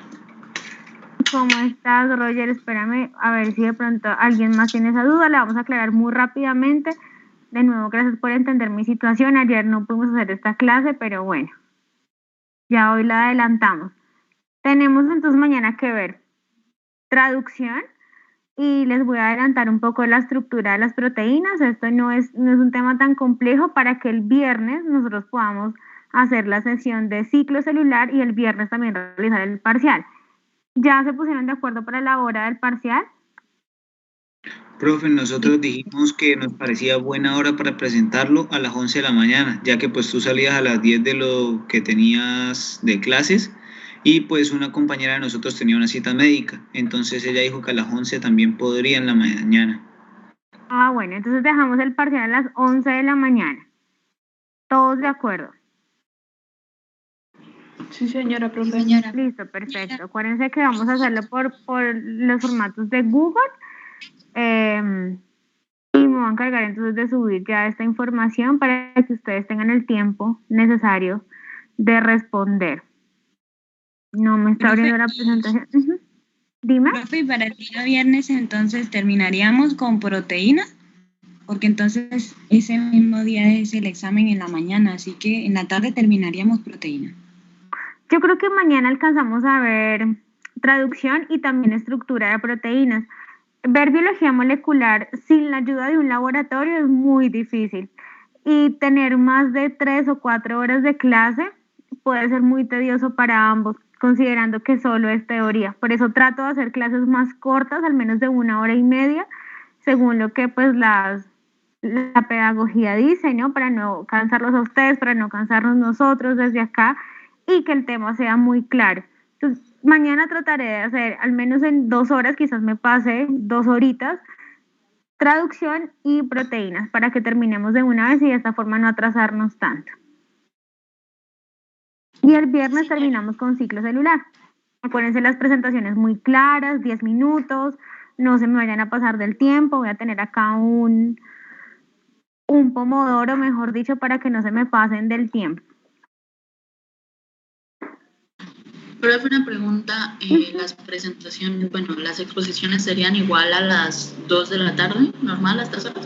¿Cómo estás, Roger? Espérame a ver si de pronto alguien más tiene esa duda. La vamos a aclarar muy rápidamente. De nuevo, gracias por entender mi situación. Ayer no pudimos hacer esta clase, pero bueno, ya hoy la adelantamos. Tenemos entonces mañana que ver traducción y les voy a adelantar un poco la estructura de las proteínas. Esto no es un tema tan complejo para que el viernes nosotros podamos hacer la sesión de ciclo celular y el viernes también realizar el parcial. ¿Ya se pusieron de acuerdo para la hora del parcial? Profe, nosotros dijimos que nos parecía buena hora para presentarlo a las 11 de la mañana, ya que pues tú salías a las 10 de lo que tenías de clases y pues una compañera de nosotros tenía una cita médica, entonces ella dijo que a las 11 también podría en la mañana. Ah, bueno, entonces dejamos el parcial a las 11 de la mañana. ¿Todos de acuerdo? Sí, señora, profe. Sí, señora. Listo, perfecto. Acuérdense que vamos a hacerlo por los formatos de Google. Y me voy a encargar entonces de subir ya esta información para que ustedes tengan el tiempo necesario de responder. No me está abriendo la presentación. Dime. Profe, y para el día viernes entonces terminaríamos con proteína, porque entonces ese mismo día es el examen en la mañana, así que en la tarde terminaríamos proteína. Yo creo que mañana alcanzamos a ver traducción y también estructura de proteínas. Ver biología molecular sin la ayuda de un laboratorio es muy difícil y tener más de 3 o 4 horas de clase puede ser muy tedioso para ambos, considerando que solo es teoría. Por eso trato de hacer clases más cortas, al menos de 1 hora y media, según lo que pues la pedagogía dice, ¿no? Para no cansarlos a ustedes, para no cansarnos nosotros desde acá y que el tema sea muy claro. Entonces, mañana trataré de hacer, al menos en 2 horas, quizás me pase 2 horitas, traducción y proteínas para que terminemos de una vez y de esta forma no atrasarnos tanto. Y el viernes terminamos con ciclo celular. Acuérdense las presentaciones muy claras, 10 minutos, no se me vayan a pasar del tiempo, voy a tener acá un pomodoro, mejor dicho, para que no se me pasen del tiempo. Profe, una pregunta, las presentaciones, bueno, las exposiciones serían igual a las 2 de la tarde, normal, a estas horas.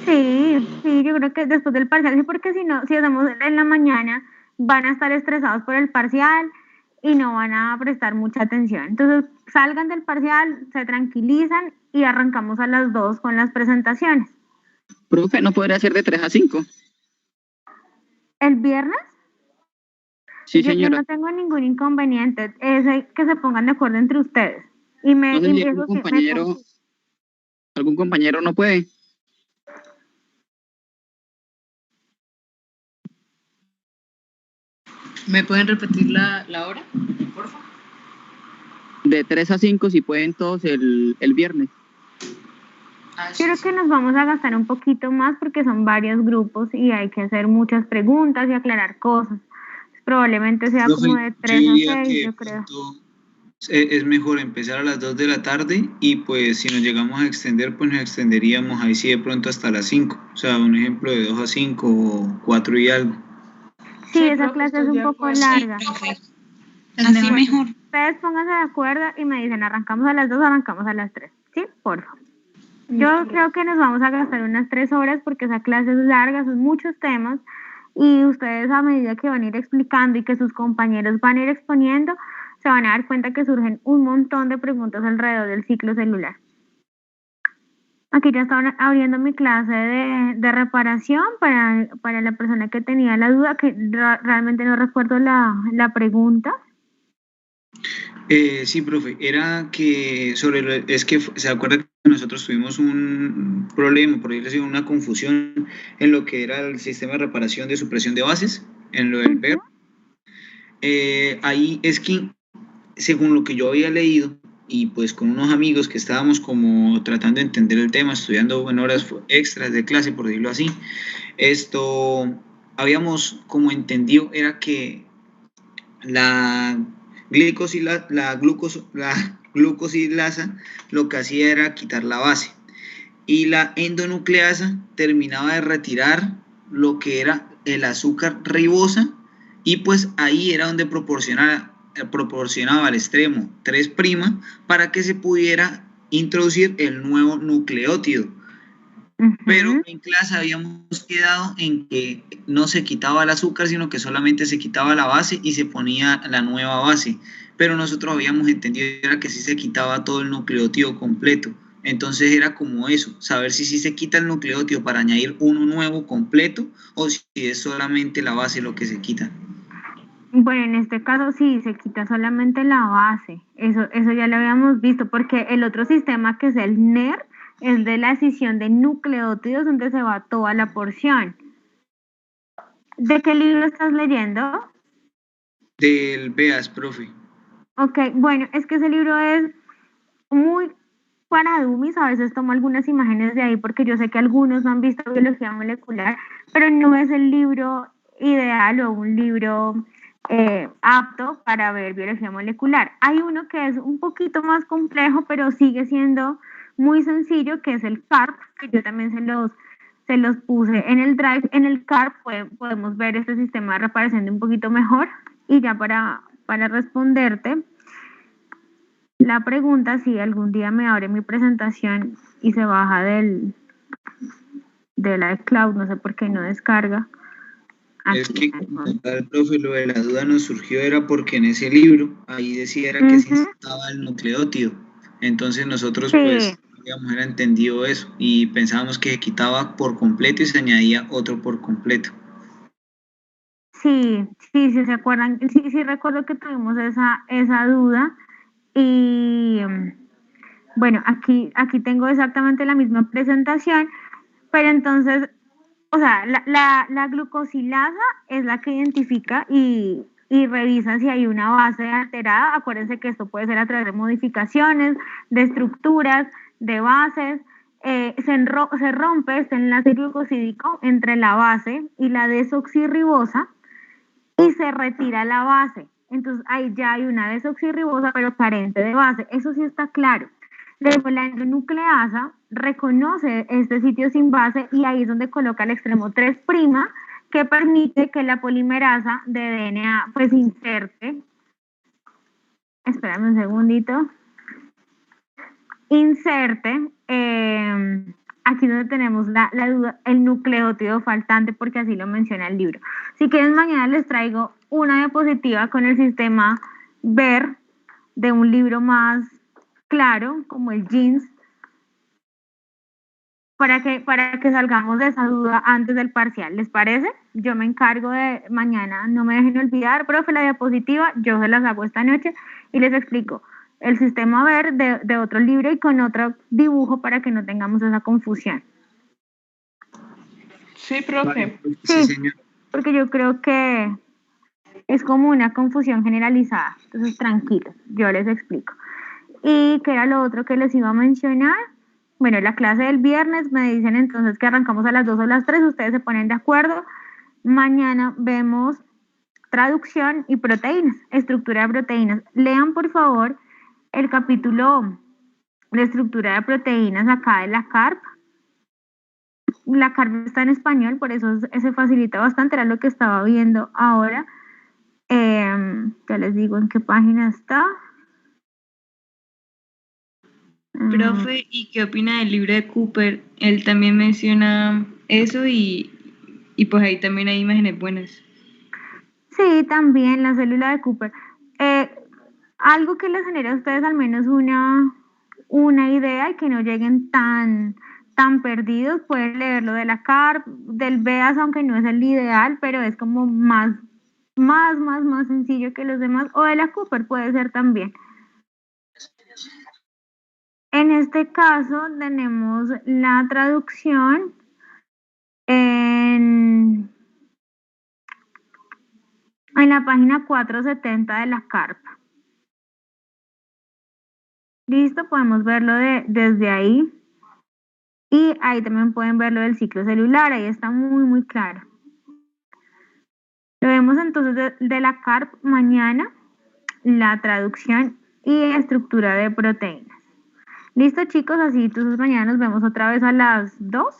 Sí, yo creo que después del parcial, sí, porque si no, si hacemos en la mañana, van a estar estresados por el parcial y no van a prestar mucha atención. Entonces, salgan del parcial, se tranquilizan y arrancamos a las 2 con las presentaciones. Profe, ¿no podría ser de 3 a 5? ¿El viernes? Sí, yo señora. no tengo ningún inconveniente, es que se pongan de acuerdo entre ustedes. Y no sé si algún compañero no puede. ¿Me pueden repetir la hora, por favor? De 3 a 5 si pueden todos el viernes. Creo que nos vamos a gastar un poquito más porque son varios grupos y hay que hacer muchas preguntas y aclarar cosas. Probablemente sea como de 3 a 6, yo creo. Es mejor empezar a las 2 de la tarde y pues si nos llegamos a extender, pues nos extenderíamos ahí sí de pronto hasta las 5. O sea, un ejemplo de 2 a 5 o 4 y algo. Sí, esa clase es un poco larga. Así mejor. Ustedes pónganse de acuerdo y me dicen, arrancamos a las 2, arrancamos a las 3. ¿Sí? Por favor. Yo creo que nos vamos a gastar unas 3 horas porque esa clase es larga, son muchos temas y ustedes a medida que van a ir explicando y que sus compañeros van a ir exponiendo, se van a dar cuenta que surgen un montón de preguntas alrededor del ciclo celular. Aquí ya estaban abriendo mi clase de reparación para la persona que tenía la duda, que realmente no recuerdo la pregunta. Sí, profe, era que es que se acuerda que nosotros tuvimos un problema, por decirlo así, una confusión en lo que era el sistema de reparación de supresión de bases, en lo del verbo. Ahí es que, según lo que yo había leído, y pues con unos amigos que estábamos como tratando de entender el tema, estudiando en horas extras de clase, por decirlo así, habíamos como entendido, era que la glucosilasa lo que hacía era quitar la base y la endonucleasa terminaba de retirar lo que era el azúcar ribosa y pues ahí era donde proporcionaba al extremo 3' para que se pudiera introducir el nuevo nucleótido. Pero en clase habíamos quedado en que no se quitaba el azúcar, sino que solamente se quitaba la base y se ponía la nueva base. Pero nosotros habíamos entendido era que sí se quitaba todo el nucleótido completo. Entonces era como eso, saber si sí se quita el nucleótido para añadir uno nuevo completo o si es solamente la base lo que se quita. Bueno, en este caso sí, se quita solamente la base. Eso ya lo habíamos visto, porque el otro sistema, que es el NER, es de la escisión de nucleótidos, donde se va toda la porción. ¿De qué libro estás leyendo? Del BEAS, profe. Ok, bueno, es que ese libro es muy para dummies, a veces tomo algunas imágenes de ahí porque yo sé que algunos no han visto biología molecular, pero no es el libro ideal o un libro apto para ver biología molecular. Hay uno que es un poquito más complejo, pero sigue siendo muy sencillo, que es el CARP, que yo también se los puse en el Drive. En el CARP podemos ver este sistema reapareciendo un poquito mejor. Y ya para responderte la pregunta, si algún día me abre mi presentación y se baja de la iCloud, no sé por qué no descarga. Aquí, es que, el profe, lo de la duda nos surgió era porque en ese libro, ahí decía era que se insertaba el nucleótido. Entonces nosotros pues habíamos entendido eso y pensábamos que se quitaba por completo y se añadía otro por completo. Sí, se acuerdan, sí recuerdo que tuvimos esa duda y bueno, aquí tengo exactamente la misma presentación, pero entonces, o sea, la glucosilasa es la que identifica y revisa si hay una base alterada. Acuérdense que esto puede ser a través de modificaciones, de estructuras, de bases. Se rompe este enlace glucosídico entre la base y la desoxirribosa y se retira la base. Entonces ahí ya hay una desoxirribosa pero carente de base. Eso sí está claro. Luego la endonucleasa reconoce este sitio sin base y ahí es donde coloca el extremo 3', que permite que la polimerasa de DNA pues inserte. Espérame un segundito. Inserte aquí donde tenemos la duda, el nucleótido faltante, porque así lo menciona el libro. Si quieren, mañana les traigo una diapositiva con el sistema BER de un libro más claro, como el GENES, para que salgamos de esa duda antes del parcial. ¿Les parece? Yo me encargo de mañana, no me dejen olvidar, profe, la diapositiva, yo se las hago esta noche y les explico el sistema BER de otro libro y con otro dibujo para que no tengamos esa confusión. Sí, profe. Sí, señor. Porque yo creo que es como una confusión generalizada. Entonces, tranquilos, yo les explico. ¿Y qué era lo otro que les iba a mencionar? Bueno, la clase del viernes me dicen entonces que arrancamos a las 2 o las 3, ustedes se ponen de acuerdo. Mañana vemos traducción y proteínas, estructura de proteínas. Lean, por favor, el capítulo de estructura de proteínas acá de la CARP. La CARP está en español, por eso se facilita bastante, era lo que estaba viendo ahora. Ya les digo en qué página está. Profe, ¿y qué opina del libro de Cooper? Él también menciona eso y pues ahí también hay imágenes buenas. Sí, también la célula de Cooper. Algo que les genere a ustedes al menos una idea y que no lleguen tan perdidos, pueden leerlo de la CARP, del BEAS, aunque no es el ideal, pero es como más sencillo que los demás, o de la Cooper puede ser también. En este caso tenemos la traducción en la página 470 de la CARP. Listo, podemos verlo desde ahí. Y ahí también pueden verlo del ciclo celular, ahí está muy claro. Lo vemos entonces de la CARP mañana, la traducción y estructura de proteínas. Listo, chicos, así entonces mañana nos vemos otra vez a las 2.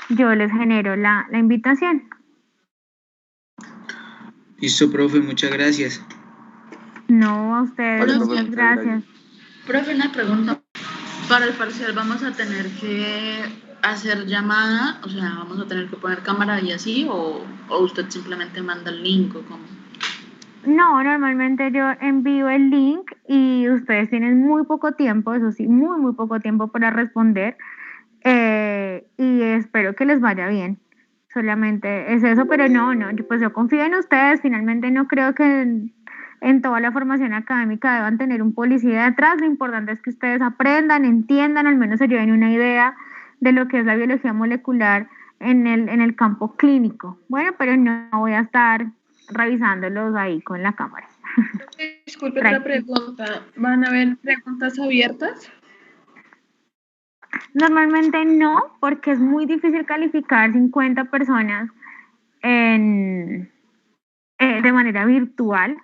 Yo les genero la invitación. Listo, profe, muchas gracias. No, a ustedes, Vale, profe, muchas muchas gracias. Profe, una pregunta. Para el parcial vamos a tener que hacer llamada, o sea, vamos a tener que poner cámara y así, o usted simplemente manda el link o cómo. No, normalmente yo envío el link y ustedes tienen muy poco tiempo, eso sí, muy, muy poco tiempo para responder y espero que les vaya bien. Solamente es eso, pero no, pues yo confío en ustedes, finalmente no creo que en toda la formación académica deban tener un policía detrás, lo importante es que ustedes aprendan, entiendan, al menos se lleven una idea de lo que es la biología molecular en el campo clínico. Bueno, pero no voy a estar revisándolos ahí con la cámara. Disculpe, otra pregunta. ¿Van a haber preguntas abiertas? Normalmente no, porque es muy difícil calificar 50 personas de manera virtual.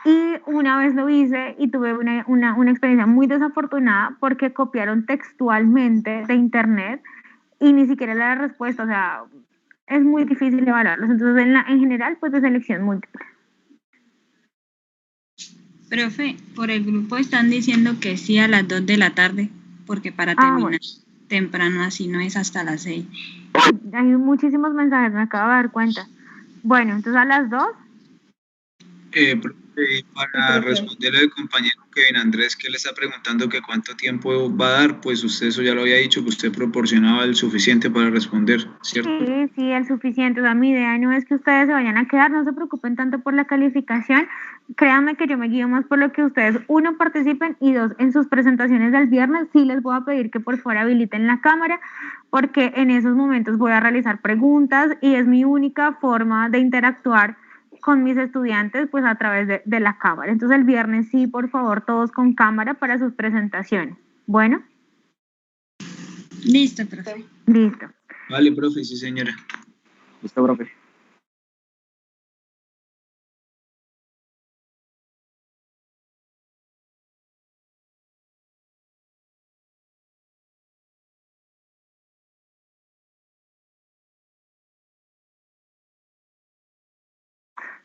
Y una vez lo hice y tuve una experiencia muy desafortunada porque copiaron textualmente de internet y ni siquiera era la respuesta, o sea, es muy difícil evaluarlos. Entonces, en general, pues de selección múltiple. Profe, por el grupo están diciendo que sí a las 2 de la tarde, porque para terminar temprano así no es hasta las 6. Hay muchísimos mensajes, me acabo de dar cuenta. Bueno, entonces a las 2. Para responderle al compañero Kevin Andrés que le está preguntando que cuánto tiempo va a dar, pues usted eso ya lo había dicho, que usted proporcionaba el suficiente para responder, ¿cierto? Sí, el suficiente. O sea, mi idea no es que ustedes se vayan a quedar, no se preocupen tanto por la calificación. Créanme que yo me guío más por lo que ustedes, 1, participen y 2, en sus presentaciones del viernes sí les voy a pedir que por favor habiliten la cámara porque en esos momentos voy a realizar preguntas y es mi única forma de interactuar con mis estudiantes pues a través de la cámara. Entonces el viernes sí, por favor, todos con cámara para sus presentaciones. Bueno. Listo, profe. Listo. Vale, profe, sí, señora. Listo, profe.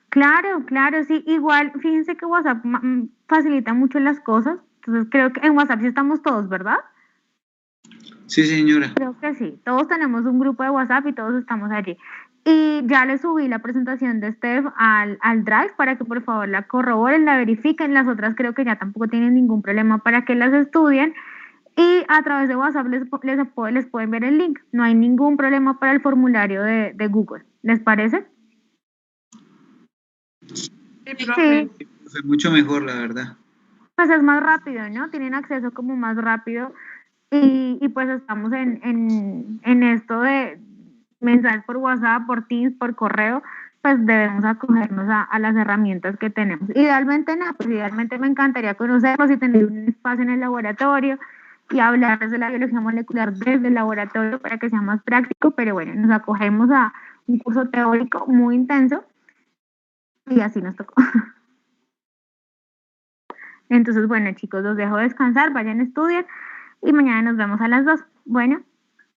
Claro, sí, igual, fíjense que WhatsApp facilita mucho las cosas, entonces creo que en WhatsApp sí estamos todos, ¿verdad? Sí, señora. Creo que sí, todos tenemos un grupo de WhatsApp y todos estamos allí. Y ya le subí la presentación de Steph al Drive para que por favor la corroboren, la verifiquen, las otras creo que ya tampoco tienen ningún problema para que las estudien. Y a través de WhatsApp les pueden ver el link, no hay ningún problema para el formulario de Google, ¿les parece? Sí. Fue mucho mejor, la verdad. Pues es más rápido, ¿no? Tienen acceso como más rápido y pues estamos en esto de mensajes por WhatsApp, por Teams, por correo, pues debemos acogernos a las herramientas que tenemos. Idealmente me encantaría conocerlos y tener un espacio en el laboratorio y hablarles de la biología molecular desde el laboratorio para que sea más práctico, pero bueno, nos acogemos a un curso teórico muy intenso y así nos tocó. Entonces, bueno, chicos, los dejo descansar, vayan a estudiar y mañana nos vemos a las 2. Bueno.